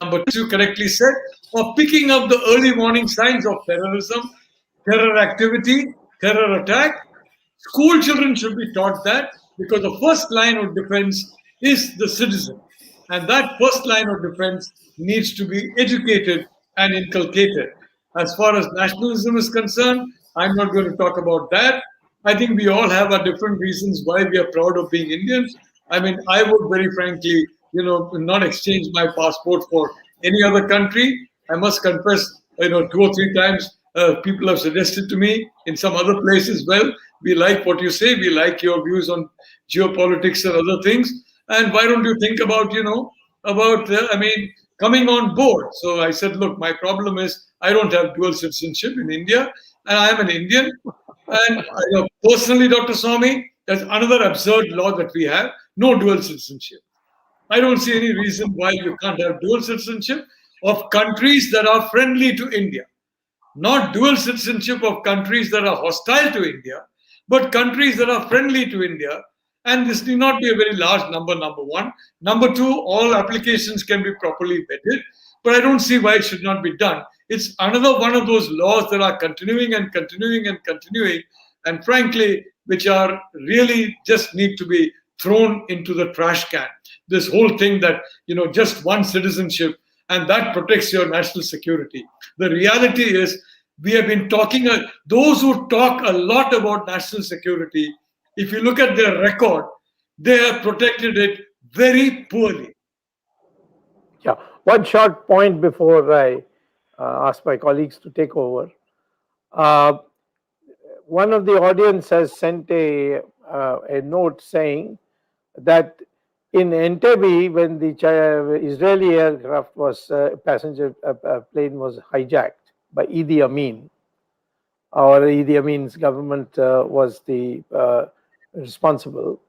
Number two, as you correctly said, of picking up the early warning signs of terrorism, terror activity, terror attack. School children should be taught that because the first line of defense is the citizen. And that first line of defense needs to be educated and inculcated. As far as nationalism is concerned, I'm not going to talk about that. I think we all have our different reasons why we are proud of being Indians. I mean, I would very frankly, not exchange my passport for any other country. I must confess, 2 or 3 times people have suggested to me in some other places, well, we like what you say, we like your views on geopolitics and other things, and why don't you think about, coming on board? So I said, look, my problem is I don't have dual citizenship in India, and I am an Indian. And personally, Dr. Swamy, there's another absurd law that we have, no dual citizenship. I don't see any reason why you can't have dual citizenship of countries that are friendly to India. Not dual citizenship of countries that are hostile to India, but countries that are friendly to India. And this need not be a very large number, number one. Number two, all applications can be properly vetted, but I don't see why it should not be done. It's another one of those laws that are continuing and continuing and continuing, and frankly, which are really just need to be thrown into the trash can. This whole thing that, just one citizenship and that protects your national security. The reality is, we have been talking, those who talk a lot about national security, if you look at their record, they have protected it very poorly. Yeah, one short point before I ask my colleagues to take over. One of the audience has sent a note saying that in Entebbe, when the Israeli aircraft passenger plane was hijacked by Idi Amin, or Idi Amin's government was the responsible.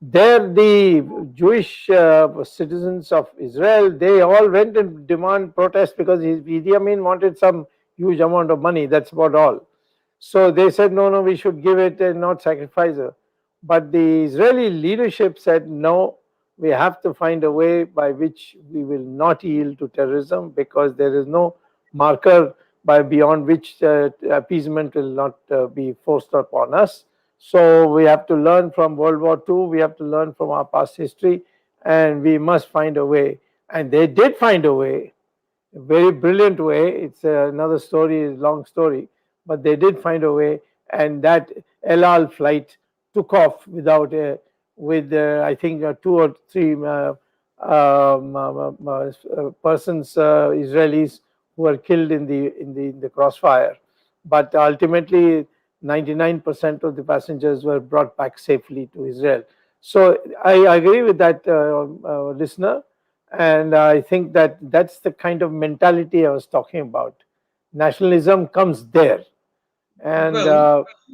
There, the Jewish citizens of Israel, they all went and protest because Idi Amin wanted some huge amount of money. That's about all. So they said, no, we should give it and not sacrifice her. But the Israeli leadership said, no, we have to find a way by which we will not yield to terrorism, because there is no marker beyond which appeasement will not be forced upon us. So we have to learn from World War II, we have to learn from our past history, and we must find a way. And they did find a way, a very brilliant way. It's another story, a long story, but they did find a way, and that El Al flight took off with I think 2 or 3 persons, Israelis, who were killed in the crossfire. But ultimately, 99% of the passengers were brought back safely to Israel. So I agree with that listener, and I think that that's the kind of mentality I was talking about. Nationalism comes there. And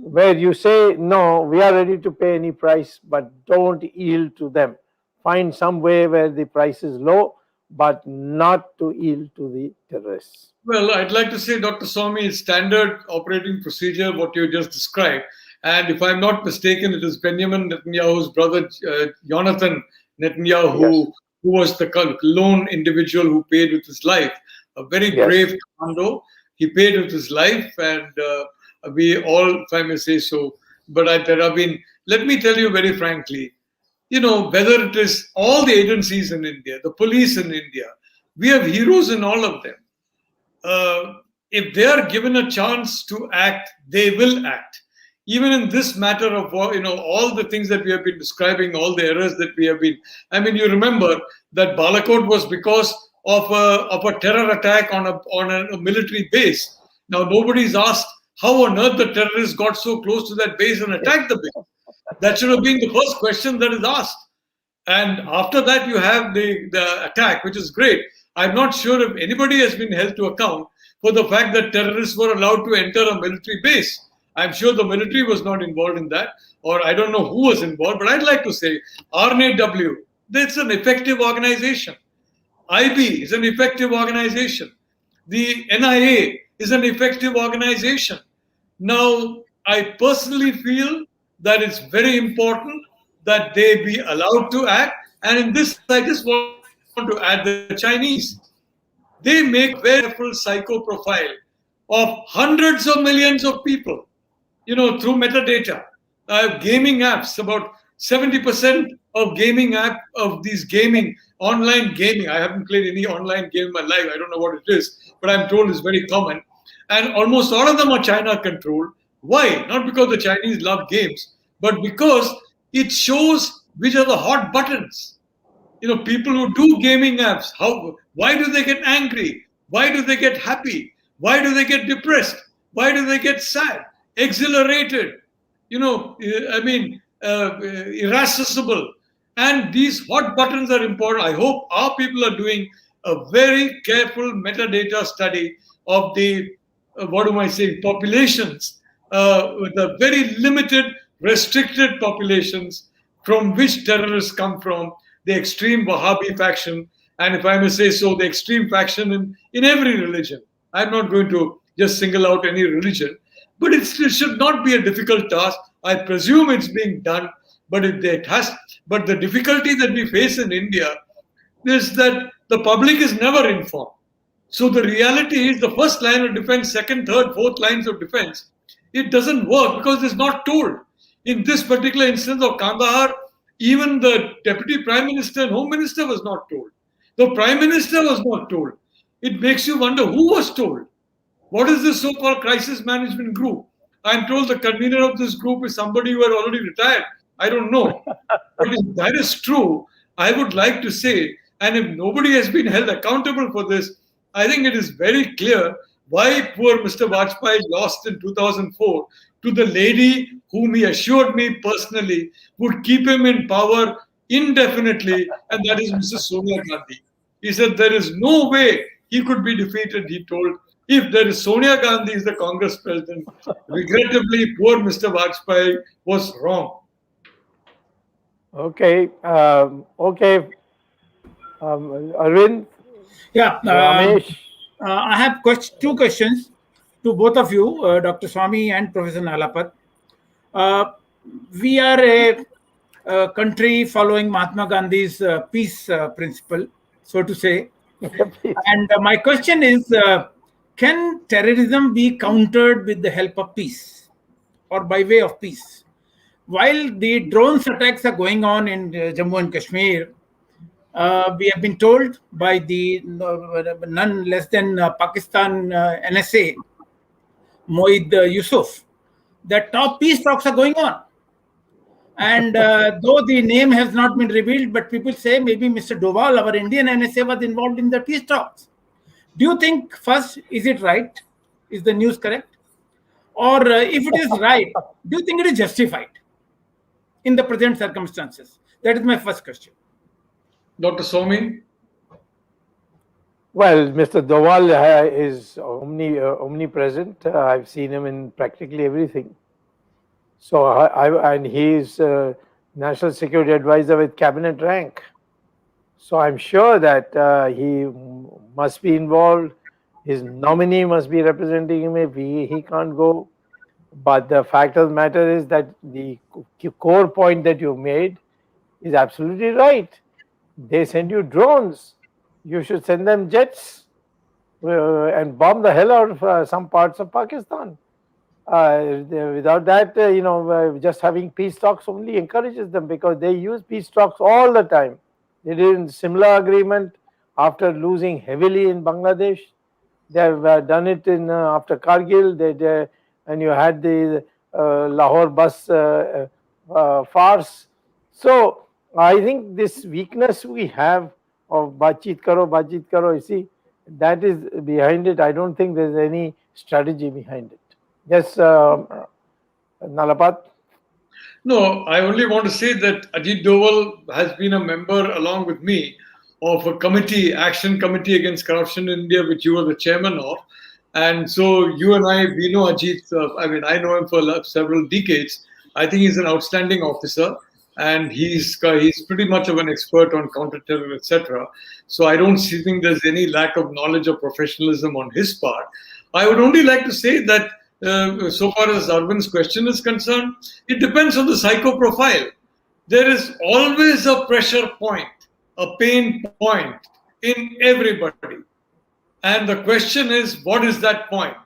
where you say, no, we are ready to pay any price, but don't yield to them. Find some way where the price is low, but not to yield to the terrorists. Well, I'd like to say, Dr. Swamy, it's standard operating procedure, what you just described. And if I'm not mistaken, it is Benjamin Netanyahu's brother, Jonathan Netanyahu, yes, who was the lone individual who paid with his life. A very brave commando. He paid with his life, and we all, if I may say so. But there have been, let me tell you very frankly, whether it is all the agencies in India, the police in India, we have heroes in all of them. If they are given a chance to act, they will act. Even in this matter of, all the things that we have been describing, all the errors that we have been, you remember that Balakot was because of a terror attack on a military base. Now, nobody's asked how on earth the terrorists got so close to that base and attacked the base. That should have been the first question that is asked. And after that, you have the attack, which is great. I'm not sure if anybody has been held to account for the fact that terrorists were allowed to enter a military base. I'm sure the military was not involved in that, or I don't know who was involved, but I'd like to say RNAW, that's an effective organization. IB is an effective organization. The NIA is an effective organization. Now, I personally feel that it's very important that they be allowed to act. And in this, I just want to add the Chinese. They make a very careful psycho profile of hundreds of millions of people, through metadata. Gaming apps, about 70% of gaming of these online gaming. I haven't played any online game in my life. I don't know what it is, but I'm told it's very common. And almost all of them are China controlled. Why? Not because the Chinese love games, but because it shows which are the hot buttons. People who do gaming apps, why do they get angry? Why do they get happy? Why do they get depressed? Why do they get sad? Exhilarated? Irascible. And these hot buttons are important. I hope our people are doing a very careful metadata study of the, populations, with the very limited, restricted populations from which terrorists come from, the extreme Wahhabi faction, and if I may say so, the extreme faction in every religion. I'm not going to just single out any religion, but it should not be a difficult task. I presume it's being done, but but the difficulty that we face in India is that the public is never informed. So the reality is the first line of defense, second, third, fourth lines of defense, it doesn't work because it's not told. In this particular instance of Kandahar, even the Deputy Prime Minister and Home Minister was not told. The Prime Minister was not told. It makes you wonder who was told. What is this so-called crisis management group? I'm told the convener of this group is somebody who had already retired. I don't know. But if that is true, I would like to say, and if nobody has been held accountable for this, I think it is very clear why poor Mr. Vajpayee lost in 2004 to the lady whom he assured me personally would keep him in power indefinitely, and that is Mrs. Sonia Gandhi. He said there is no way he could be defeated, he told, if there is Sonia Gandhi is the Congress president. Regrettably, poor Mr. Vajpayee was wrong. Okay. Arvind? Yeah. Ramesh? I have two questions to both of you, Dr. Swamy and Professor Nalapat. We are a country following Mahatma Gandhi's peace principle, so to say. And my question is, can terrorism be countered with the help of peace or by way of peace? While the drones attacks are going on in Jammu and Kashmir, we have been told by the none less than Pakistan NSA, Moeed Yusuf, that top peace talks are going on. And though the name has not been revealed, but people say maybe Mr. Doval, our Indian NSA, was involved in the peace talks. Do you think, first, is it right? Is the news correct? Or if it is right, do you think it is justified in the present circumstances? That is my first question. Dr. Swamy? Well, Mr. Doval is omnipresent. I've seen him in practically everything. So, and he's National Security Advisor with cabinet rank. So I'm sure that he must be involved. His nominee must be representing him if he can't go. But the fact of the matter is that the core point that you made is absolutely right. They send you drones. You should send them jets and bomb the hell out of some parts of Pakistan. Without that, just having peace talks only encourages them, because they use peace talks all the time. They did a similar agreement after losing heavily in Bangladesh. They have done it in after Kargil. And you had the Lahore bus farce. So I think this weakness we have of Bachit karo, you see, that is behind it. I don't think there's any strategy behind it. Yes, Nalapat? No, I only want to say that Ajit Doval has been a member, along with me, of a committee, Action Committee Against Corruption in India, which you were the chairman of. And so you and I, we know Ajit. I know him for several decades. I think he's an outstanding officer, and he's pretty much of an expert on counter-terror, etc. So I don't think there's any lack of knowledge or professionalism on his part. I would only like to say that so far as Arvind's question is concerned, it depends on the psycho profile. There is always a pressure point, a pain point in everybody. And the question is, what is that point?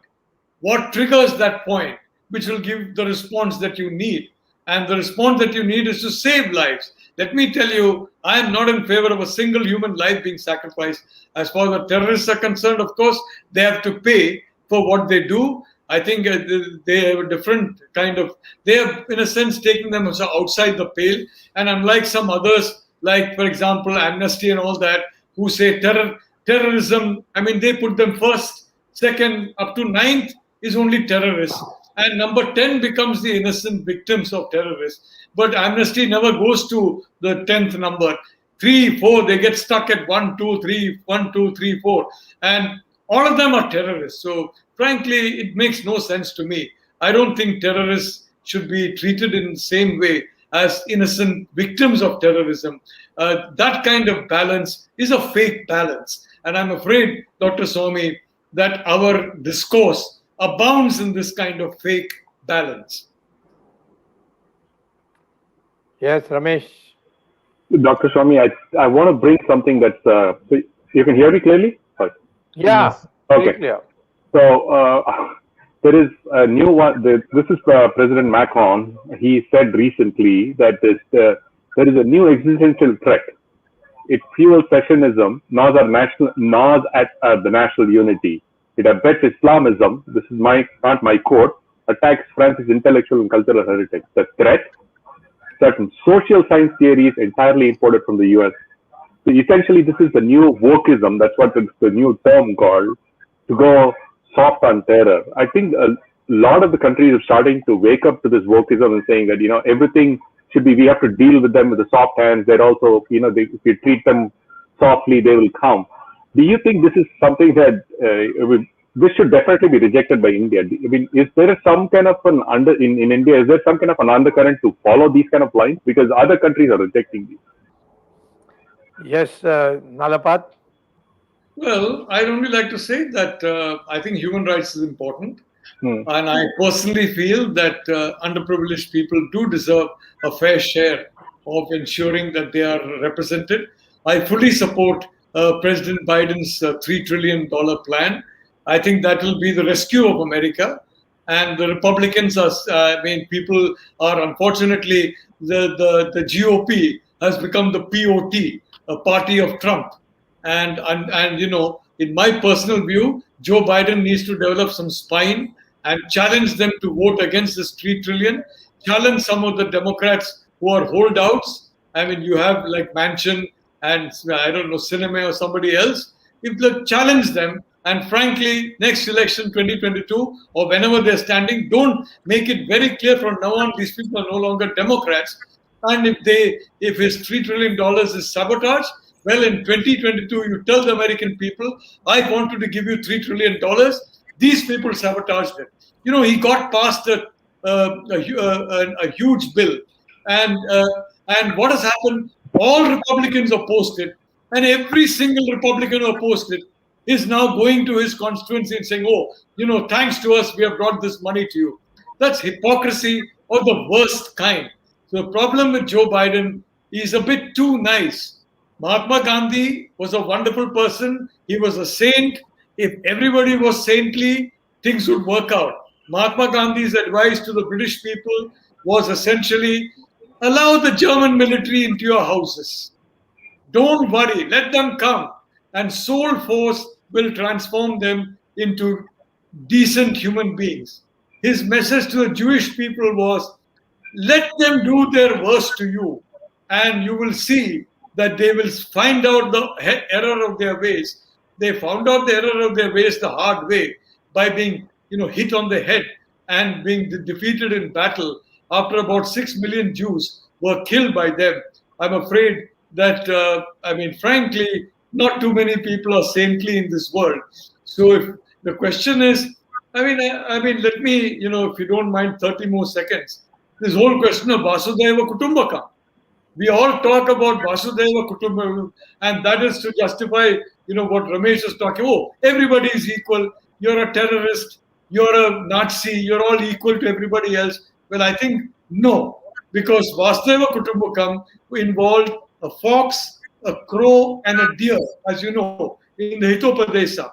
What triggers that point, which will give the response that you need? And the response that you need is to save lives. Let me tell you, I am not in favor of a single human life being sacrificed. As far as the terrorists are concerned, of course, they have to pay for what they do. I think they have a different kind of, they have, in a sense, taken them outside the pale. And unlike some others, like, for example, Amnesty and all that, who say terrorism, I mean, they put them first, second, up to ninth is only terrorists. And number 10 becomes the innocent victims of terrorists. But Amnesty never goes to the 10th number. 3, 4, they get stuck at 1, 2, 3, 1, 2, 3, 4. And all of them are terrorists. So frankly, it makes no sense to me. I don't think terrorists should be treated in the same way as innocent victims of terrorism. That kind of balance is a fake balance. And I'm afraid, Dr. Swamy, that our discourse abounds in this kind of fake balance. Yes, Ramesh. Dr. Swamy, I want to bring something that's, you can hear me clearly? Sorry. Yeah, yes. Okay. clear. So there is a new one. This is President Macron. He said recently that there is a new existential threat. It fuels secessionism, gnaws at the national unity. It abets Islamism. This is not my quote. Attacks France's intellectual and cultural heritage. The threat, certain social science theories entirely imported from the US. So essentially, this is the new wokeism. That's what the new term called, to go soft on terror. I think a lot of the countries are starting to wake up to this wokeism and saying that, everything should be, we have to deal with them with the soft hands. They're also, if you treat them softly, they will come. Do you think this is something that this should definitely be rejected by India? I mean, is there some kind of in India, is there some kind of an undercurrent to follow these kind of lines? Because other countries are rejecting these. Yes, Nalapat. Well, I'd only like to say that I think human rights is important. And I personally feel that underprivileged people do deserve a fair share of ensuring that they are represented. I fully support President Biden's $3 trillion plan. I think that will be the rescue of America. And the Republicans people are, unfortunately, the GOP has become the POT, a party of Trump. And in my personal view, Joe Biden needs to develop some spine and challenge them to vote against this $3 trillion, challenge some of the Democrats who are holdouts. I mean, you have like Manchin and, Sinema or somebody else. If they challenge them, and frankly, next election, 2022, or whenever they're standing, don't make it very clear from now on, these people are no longer Democrats. And if his $3 trillion is sabotage, well, in 2022, you tell the American people, I wanted to give you $3 trillion. These people sabotaged it. He got past a huge bill. And what has happened? All Republicans opposed it. And every single Republican who opposed it is now going to his constituency and saying, thanks to us, we have brought this money to you. That's hypocrisy of the worst kind. So the problem with Joe Biden is a bit too nice. Mahatma Gandhi was a wonderful person. He was a saint. If everybody was saintly, things would work out. Mahatma Gandhi's advice to the British people was essentially, allow the German military into your houses. Don't worry, let them come. And sole force will transform them into decent human beings. His message to the Jewish people was, let them do their worst to you, and you will see that they will find out the error of their ways. They found out the error of their ways the hard way by being, hit on the head and being defeated in battle after about 6 million Jews were killed by them. I'm afraid that, frankly, not too many people are saintly in this world. So The question is, let me, if you don't mind 30 more seconds, this whole question of Vasudhaiva Kutumbakam. We all talk about Vasudhaiva Kutumbakam, and that is to justify, what Ramesh is talking. Oh, everybody is equal. You're a terrorist. You're a Nazi. You're all equal to everybody else. Well, I think no, because Vasudhaiva Kutumbakam involved a fox, a crow, and a deer, as you know, in the Hitopadesa.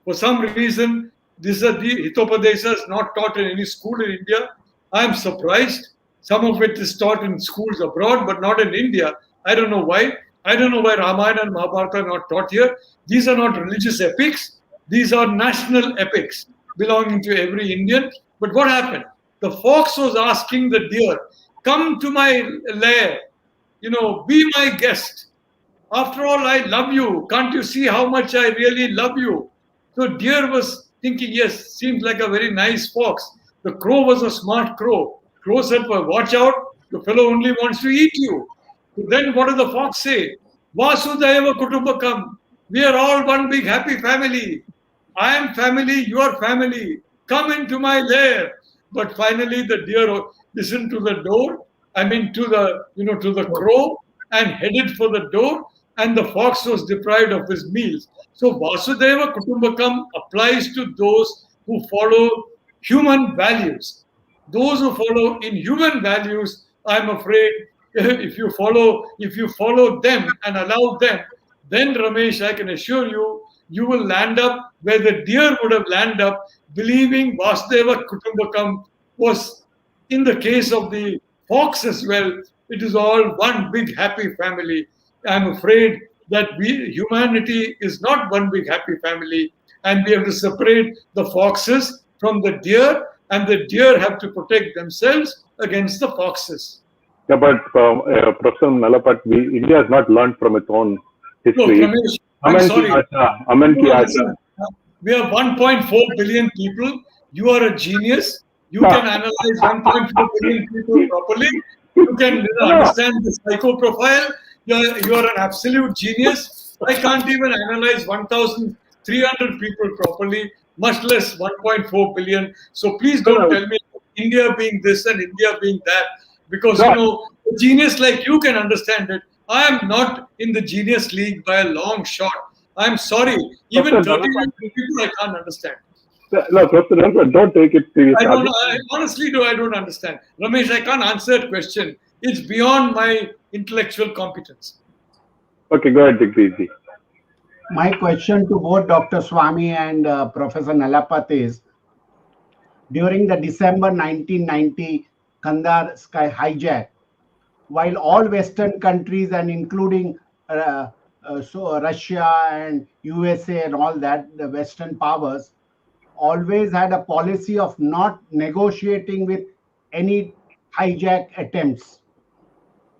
For some reason, the Hitopadesa is not taught in any school in India. I'm surprised. Some of it is taught in schools abroad, but not in India. I don't know why. I don't know why Ramayana and Mahabharata are not taught here. These are not religious epics. These are national epics belonging to every Indian. But what happened? The fox was asking the deer, come to my lair, be my guest. After all, I love you. Can't you see how much I really love you? So deer was thinking, yes, seems like a very nice fox. The crow was a smart crow. Crow said, well, watch out, the fellow only wants to eat you. So then what did the fox say? Vasudhaiva Kutumbakam. We are all one big happy family. I am family, you are family. Come into my lair. But finally the deer listened to the door, to the crow, and headed for the door, and the fox was deprived of his meals. So Vasudhaiva Kutumbakam applies to those who follow human values. Those who follow inhuman values, I'm afraid, if you follow them and allow them, then Ramesh, I can assure you, you will land up where the deer would have landed up, believing Vasudhaiva Kutumbakam was, in the case of the fox as well, it is all one big happy family. I'm afraid that humanity is not one big happy family, and we have to separate the foxes from the deer, and the deer have to protect themselves against the foxes. Yeah, but Professor Nalapat, India has not learned from its own history. No, Ramesh, I'm sorry. We are 1.4 billion people. You are a genius. You can analyze 1.4 billion people properly. You can understand the psycho profile. You are an absolute genius. I can't even analyze 1,300 people properly, much less 1.4 billion. So please don't tell me India being this and India being that, because a genius like you can understand it. I am not in the genius league by a long shot. I'm sorry. Even 30 million people I can't understand. No, Professor Nalapat, don't take it seriously. I don't understand. Ramesh, I can't answer that question. It's beyond my intellectual competence. Okay, go ahead, Digvijji. My question to both Dr. Swamy and Professor Nalapat is, during the December 1990 Kandahar sky hijack, while all Western countries and including Russia and USA and all that, the Western powers, always had a policy of not negotiating with any hijack attempts.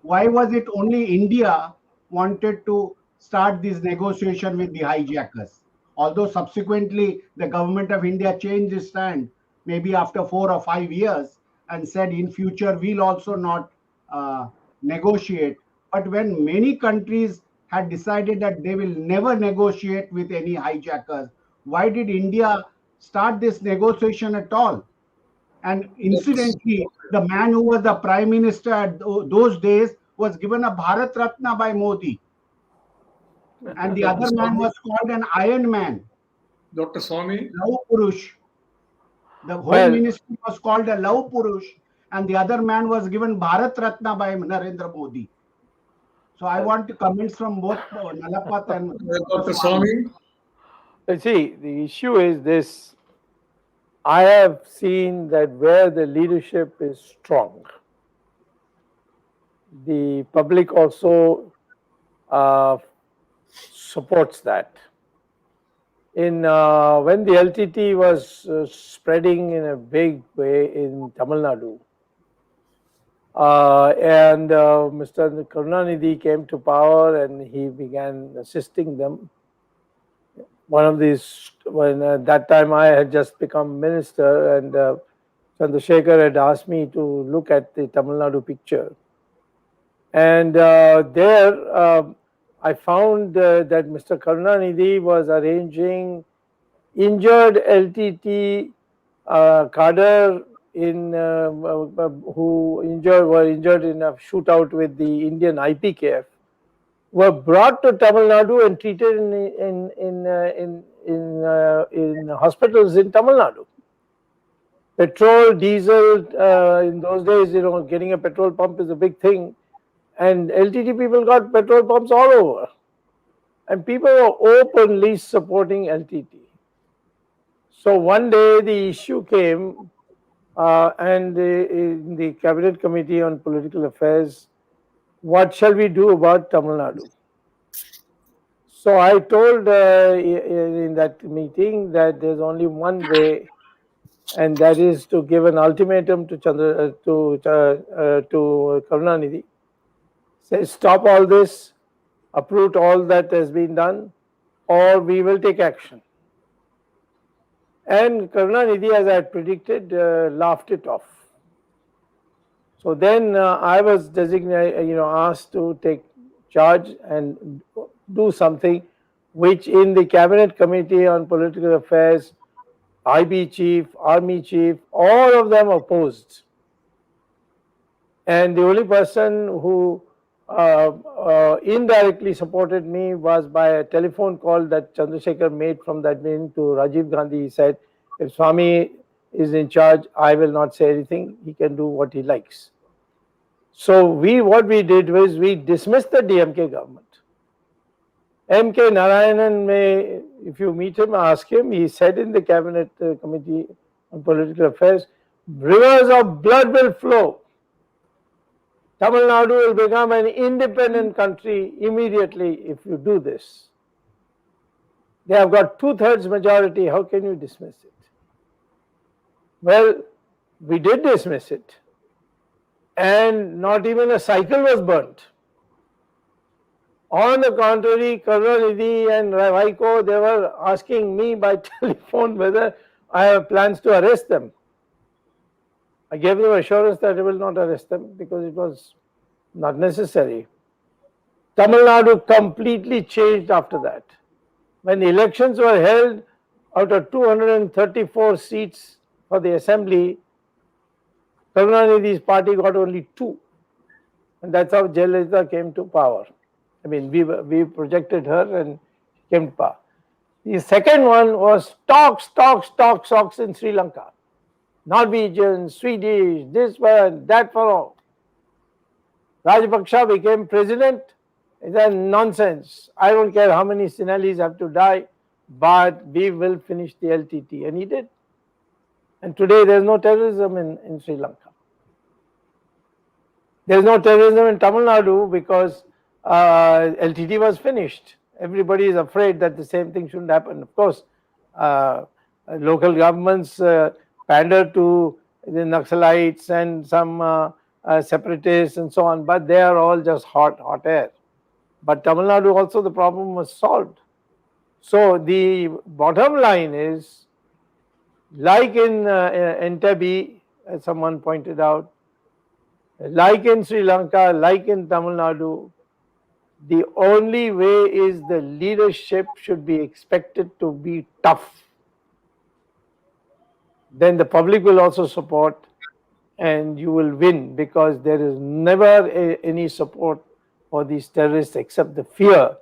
Why was it only India wanted to start this negotiation with the hijackers? Although subsequently the government of India changed its stand, maybe after 4 or 5 years, and said in future we'll also not negotiate. But when many countries had decided that they will never negotiate with any hijackers, why did India start this negotiation at all? And incidentally, the man who was the prime minister at those days was given a Bharat Ratna by Modi. And the other man was called an Iron Man. Dr. Swamy? Love Purush. The whole ministry was called a Love Purush, and the other man was given Bharat Ratna by Narendra Modi. So I want comments from both Nalapat and Dr. Swamy. See, the issue is this. I have seen that where the leadership is strong, the public also supports that. When the LTT was spreading in a big way in Tamil Nadu, and Mr. Karunanidhi came to power and he began assisting them. One of these, when at that time I had just become minister, and Chandrasekhar had asked me to look at the Tamil Nadu picture. And there I found that Mr. Karunanidhi was arranging injured LTT cadre who were injured in a shootout with the Indian IPKF were brought to Tamil Nadu and treated in hospitals in Tamil Nadu. Petrol, diesel, in those days, getting a petrol pump is a big thing. And LTT people got petrol pumps all over. And people were openly supporting LTT. So one day the issue came, and in the Cabinet Committee on Political Affairs, what shall we do about Tamil Nadu? So I told in that meeting that there's only one way, and that is to give an ultimatum to Karunanidhi. Say, stop all this, uproot all that has been done, or we will take action. And Karunanidhi, as I had predicted, laughed it off. So then I was asked to take charge and do something which in the Cabinet Committee on Political Affairs, IB chief, army chief, all of them opposed. And the only person who indirectly supported me was by a telephone call that Chandrasekhar made from that meeting to Rajiv Gandhi. He said, if Swamy is in charge, I will not say anything. He can do what he likes. So what we did was we dismissed the DMK government. M.K. Narayanan, if you meet him, ask him, he said in the Cabinet Committee on Political Affairs, rivers of blood will flow. Tamil Nadu will become an independent country immediately if you do this. They have got 2/3 majority. How can you dismiss it? Well, we did dismiss it. And not even a cycle was burnt. On the contrary, Karunanidhi and Vaiko, they were asking me by telephone whether I have plans to arrest them. I gave them assurance that I will not arrest them because it was not necessary. Tamil Nadu completely changed after that. When the elections were held, out of 234 seats for the assembly, Karunanidhi's party got only 2. And that's how Jayalalitha came to power. I mean, we projected her and she came to power. The second one was stocks in Sri Lanka. Norwegian, Swedish, this one, that fellow. Rajapaksa became president. It's a nonsense. I don't care how many Sinhalese have to die, but we will finish the LTT. And he did. And today there's no terrorism in Sri Lanka. There's no terrorism in Tamil Nadu because LTT was finished. Everybody is afraid that the same thing shouldn't happen. Of course, local governments pander to the Naxalites and some separatists and so on, but they are all just hot air. But Tamil Nadu also the problem was solved. So the bottom line is, like in Entebbe, as someone pointed out, like in Sri Lanka, like in Tamil Nadu, the only way is the leadership should be expected to be tough. Then the public will also support and you will win, because there is never any support for these terrorists except the fear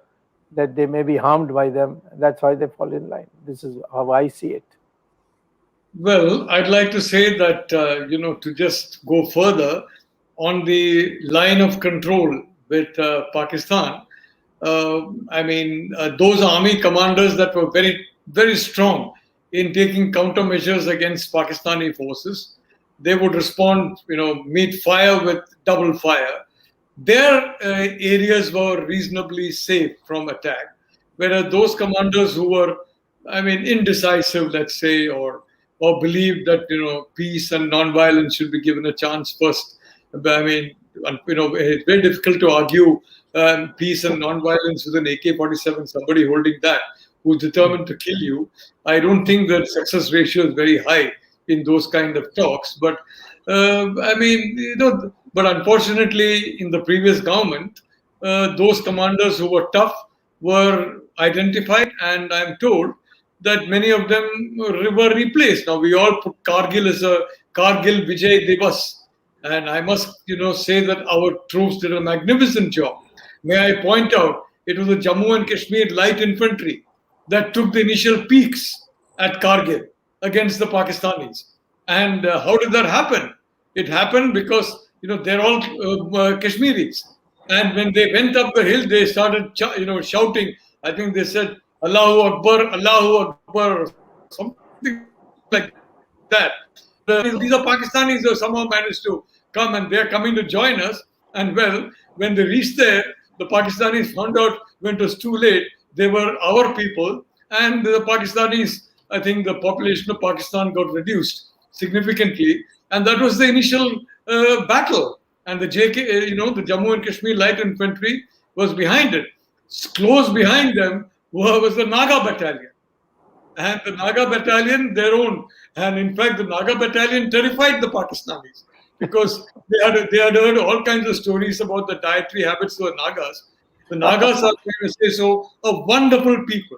that they may be harmed by them. That's why they fall in line. This is how I see it. Well, I'd like to say that, to just go further on the line of control with Pakistan, those army commanders that were very, very strong in taking countermeasures against Pakistani forces, they would respond, meet fire with double fire. Their areas were reasonably safe from attack, whereas those commanders who were, indecisive, let's say, or believed that peace and non-violence should be given a chance first. It's very difficult to argue peace and non-violence with an AK-47, somebody holding that, who's determined to kill you. I don't think that success ratio is very high in those kind of talks. But but unfortunately, in the previous government, those commanders who were tough were identified, and I'm told that many of them were replaced. Now we all put Kargil as a Kargil Vijay Divas, and I must say that our troops did a magnificent job. May I point out, it was the Jammu and Kashmir Light Infantry that took the initial peaks at Kargil against the Pakistanis. And how did that happen? It happened because they're all Kashmiris, and when they went up the hill, they started shouting. I think they said Allahu Akbar, Allahu Akbar, something like that. These are Pakistanis who somehow managed to come, and they're coming to join us. And well, when they reached there, the Pakistanis found out when it was too late, they were our people, and the Pakistanis, I think the population of Pakistan got reduced significantly, and that was the initial battle. And the the Jammu and Kashmir Light Infantry was behind it. Close behind them was the Naga Battalion. And the Naga Battalion, their own. And in fact, the Naga Battalion terrified the Pakistanis because they had heard all kinds of stories about the dietary habits of the Nagas. The Nagas are, to say so, a wonderful people.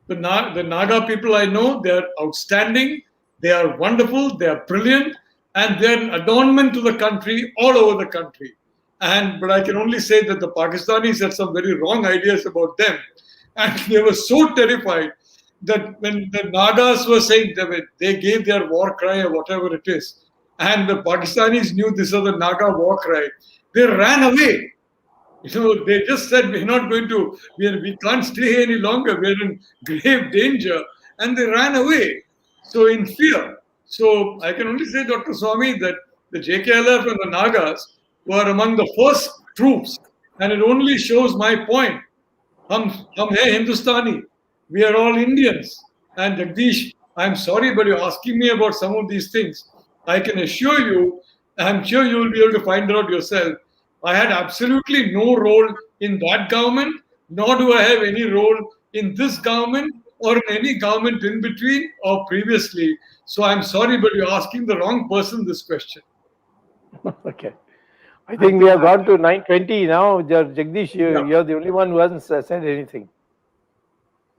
The Naga people I know, they are outstanding, they are wonderful, they are brilliant, and they are an adornment to the country all over the country. But I can only say that the Pakistanis had some very wrong ideas about them. And they were so terrified that when the Nagas were saying that they gave their war cry or whatever it is, and the Pakistanis knew this was the Naga war cry, they ran away. They just said, we're not going to, we can't stay here any longer, we're in grave danger, and they ran away. So in fear. So I can only say, Dr. Swamy, that the JKLF and the Nagas were among the first troops, and it only shows my point. Hum hai Hindustani. We are all Indians. And Jagdish, I'm sorry, but you're asking me about some of these things. I can assure you, I'm sure you will be able to find out yourself. I had absolutely no role in that government, nor do I have any role in this government or in any government in between or previously. So I'm sorry, but you're asking the wrong person this question. Okay. I think we have gone to 9:20 now. Jagdish, you're the only one who hasn't said anything.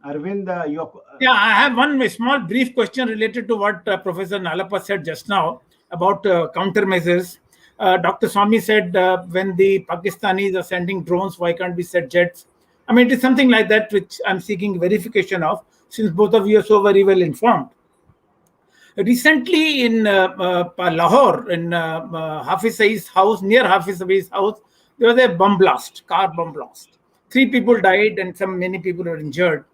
Arvind, I have one small brief question related to what Professor Nalapat said just now about countermeasures. Dr. Swamy said when the Pakistanis are sending drones, why can't we send jets? I mean, it is something like that which I'm seeking verification of, since both of you are so very well informed. Recently in Lahore, in Hafiz Saeed's house, near Hafiz Saeed's house, there was a bomb blast, car bomb blast. 3 people died and many people were injured.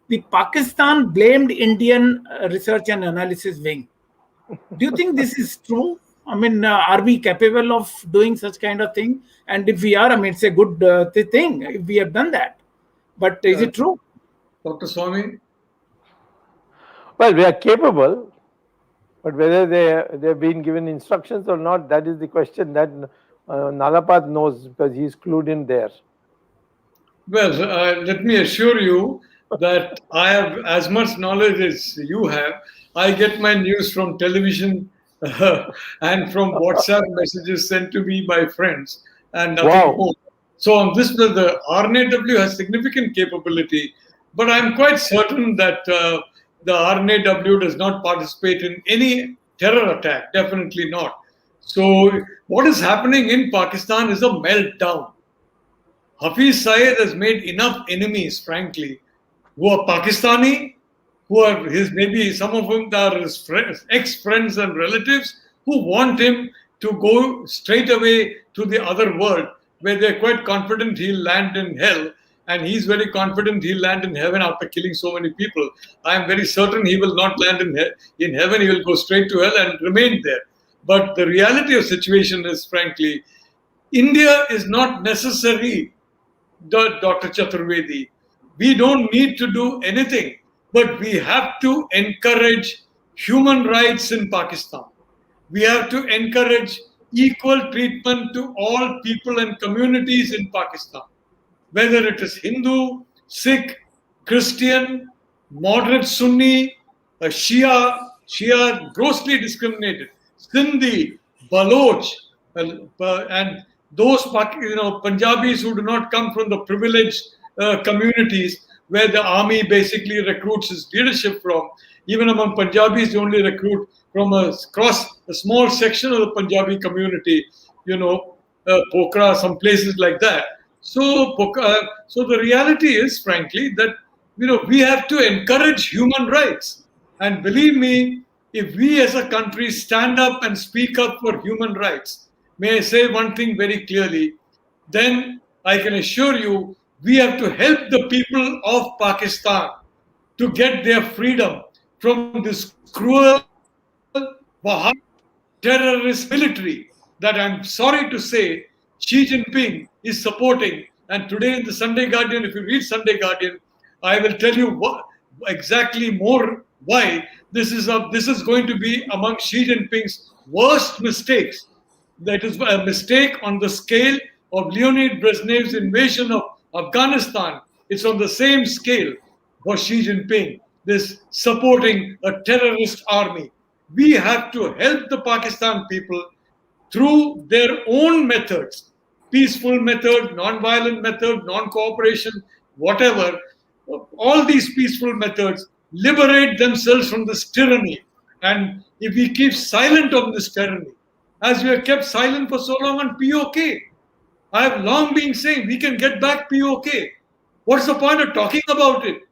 The Pakistan blamed Indian Research and Analysis Wing. Do you think this is true? I mean, are we capable of doing such kind of thing? And if we are, I mean, it's a good thing if we have done that. But is it true? Dr. Swamy? Well, we are capable, but whether they've been given instructions or not, that is the question that Nalapat knows, because he's clued in there. Well, let me assure you that I have as much knowledge as you have. I get my news from television and from WhatsApp messages sent to me by friends and nothing more. So on this, the RNAW has significant capability, but I'm quite certain that the RNAW does not participate in any terror attack, definitely not. So what is happening in Pakistan is a meltdown. Hafiz Saeed has made enough enemies, frankly, who are Pakistani, who are maybe some of them are his ex-friends and relatives, who want him to go straight away to the other world, where they're quite confident he'll land in hell, and he's very confident he'll land in heaven after killing so many people. I am very certain he will not land in heaven, he will go straight to hell and remain there. But the reality of the situation is, frankly, India is not necessary, Dr. Chaturvedi. We don't need to do anything, but we have to encourage human rights in Pakistan. We have to encourage equal treatment to all people and communities in Pakistan, whether it is Hindu, Sikh, Christian, moderate Sunni, Shia grossly discriminated, Sindhi, Baloch, and those Punjabis who do not come from the privileged communities where the army basically recruits its leadership from. Even among Punjabis, they only recruit from a small section of the Punjabi community, Pokhara, some places like that. So the reality is, frankly, that we have to encourage human rights. And believe me, if we as a country stand up and speak up for human rights, may I say one thing very clearly, then I can assure you we have to help the people of Pakistan to get their freedom from this cruel, Wahhabi, terrorist military that I'm sorry to say Xi Jinping is supporting. And today in the Sunday Guardian, if you read Sunday Guardian, I will tell you exactly more why this is going to be among Xi Jinping's worst mistakes. That is a mistake on the scale of Leonid Brezhnev's invasion of Afghanistan. It's on the same scale for Xi Jinping, this supporting a terrorist army. We have to help the Pakistan people through their own methods, peaceful method, non-violent method, non-cooperation, whatever. All these peaceful methods liberate themselves from this tyranny. And if we keep silent on this tyranny, as we have kept silent for so long on POK, I have long been saying we can get back POK. What's the point of talking about it?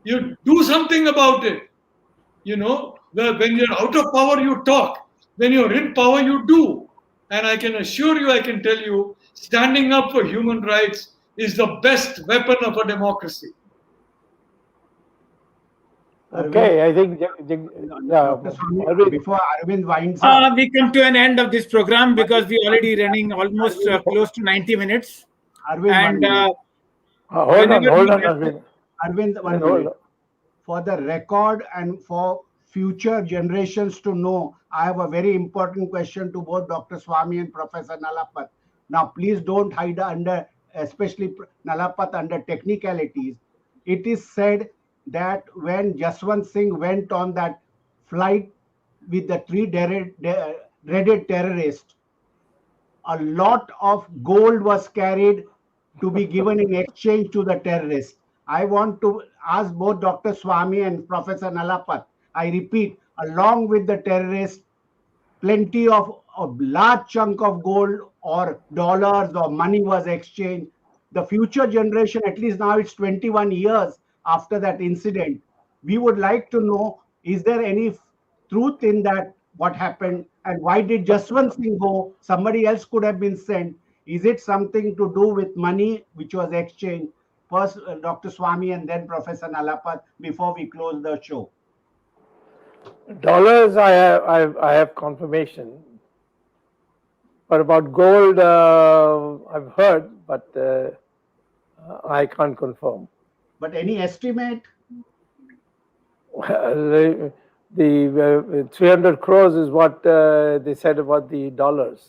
You do something about it. When you're out of power, you talk. When you're in power, you do. And I can assure you, I can tell you, standing up for human rights is the best weapon of a democracy. Okay, I think before Arvind winds up, we come to an end of this program because we're already running almost close to 90 minutes. Arvind, And hold on, Arvind. Arvind, one minute. For the record and for future generations to know, I have a very important question to both Dr. Swamy and Professor Nalapat. Now, please don't hide under, especially Nalapat, under technicalities. It is said that when Jaswant Singh went on that flight with the three dreaded terrorists, a lot of gold was carried to be given in exchange to the terrorists. I want to ask both Dr. Swamy and Professor Nalapat, I repeat, along with the terrorists, plenty of a large chunk of gold or dollars or money was exchanged. The future generation, at least now it's 21 years after that incident, we would like to know, is there any truth in that, what happened, and why did Jaswant Singh go? Somebody else could have been sent. Is it something to do with money which was exchanged? First, Dr. Swamy and then Professor Nalapat, before we close the show. Dollars, I have confirmation. But about gold, I've heard, but I can't confirm. But any estimate? Well, the 300 crores is what they said about the dollars.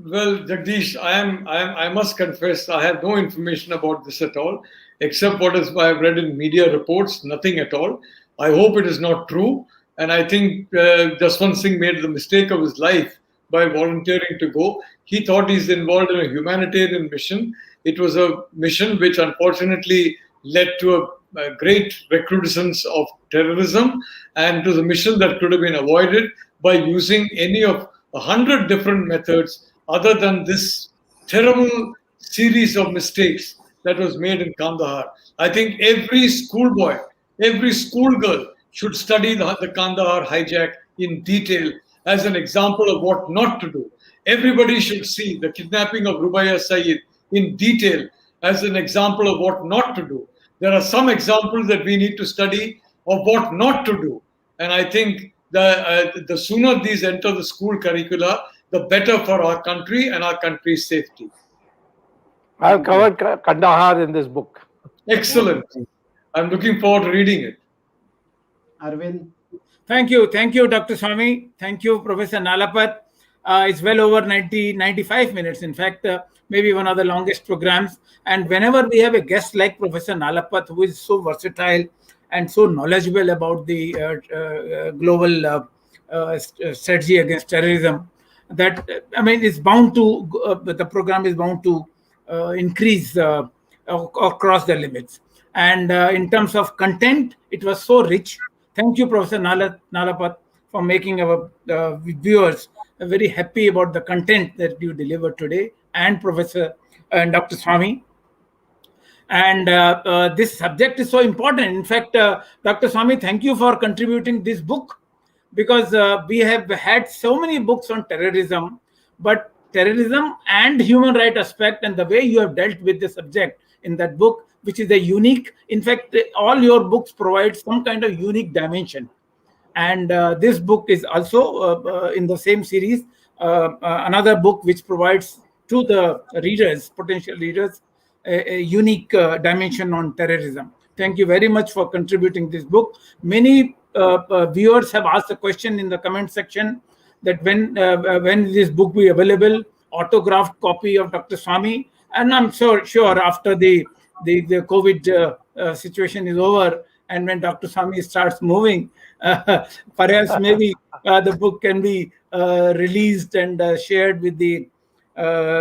Well, Jagdish, I must confess, I have no information about this at all, except what I've read in media reports, nothing at all. I hope it is not true. And I think Jaswant Singh made the mistake of his life by volunteering to go. He thought he's involved in a humanitarian mission. It was a mission which unfortunately led to a great recrudescence of terrorism, and it was a mission that could have been avoided by using any of 100 different methods other than this terrible series of mistakes that was made in Kandahar. I think every schoolboy, every schoolgirl should study the Kandahar hijack in detail as an example of what not to do. Everybody should see the kidnapping of Rubaiya Saeed in detail as an example of what not to do. There are some examples that we need to study of what not to do. And I think the sooner these enter the school curricula, the better for our country and our country's safety. I've covered Kandahar in this book. Excellent. I'm looking forward to reading it. Arvind? Thank you, Dr. Swamy. Thank you, Professor Nalapat. It's well over 95 minutes. In fact, maybe one of the longest programs. And whenever we have a guest like Professor Nalapat, who is so versatile and so knowledgeable about the global strategy against terrorism, that it's bound to the program is bound to increase across the limits. And in terms of content, it was so rich. Thank you, Professor Nalapat, for making our viewers very happy about the content that you delivered today, and Professor and Dr. Swamy. And this subject is so important. In fact, Dr. Swamy, thank you for contributing this book, because we have had so many books on terrorism, but terrorism and human right aspect and the way you have dealt with the subject in that book, which is a unique, in fact, all your books provide some kind of unique dimension. And this book is also in the same series, another book which provides to the readers, potential readers, a unique dimension on terrorism. Thank you very much for contributing this book. Many viewers have asked a question in the comment section that when will this book be available, autographed copy of Dr. Swamy. And I'm sure after the COVID situation is over, and when Dr. Swamy starts moving, perhaps maybe the book can be released and shared with the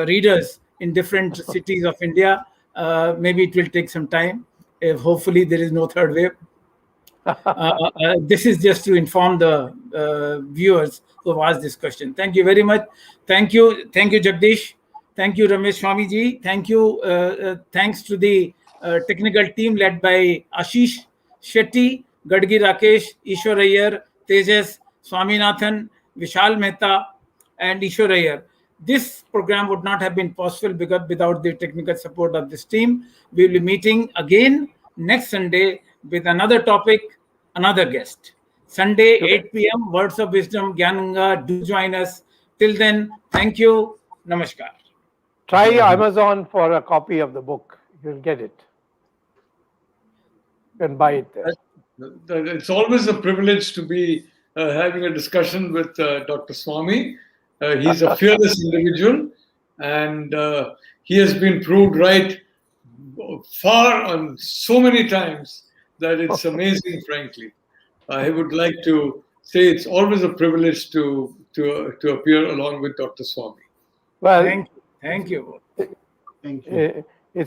readers in different cities of India. Maybe it will take some time. If hopefully there is no third wave. This is just to inform the viewers who have asked this question. Thank you very much. Thank you, Jagdish. Thank you, Ramesh Swamy ji. Thank you. Thanks to the technical team led by Ashish Shetty, Gadgi Rakesh, Ishwar Iyer, Tejas, Swaminathan, Vishal Mehta, and Ishwar Iyer. This program would not have been possible without the technical support of this team. We will be meeting again next Sunday with another topic, another guest. Sunday, 8 p.m., Words of Wisdom, Gyananga. Do join us. Till then, thank you. Namaskar. Try Amazon for a copy of the book. You'll get it. You can buy it there. It's always a privilege to be having a discussion with Dr. Swamy. He's a fearless individual, and he has been proved right far on so many times that it's amazing, frankly. I would like to say it's always a privilege to appear along with Dr. Swamy. Well, thank you. Thank you. We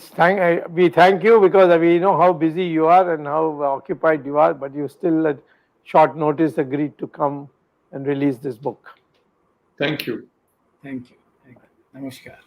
thank you because we know how busy you are and how occupied you are, but you still at short notice agreed to come and release this book. Thank you. Thank you. Namaskar.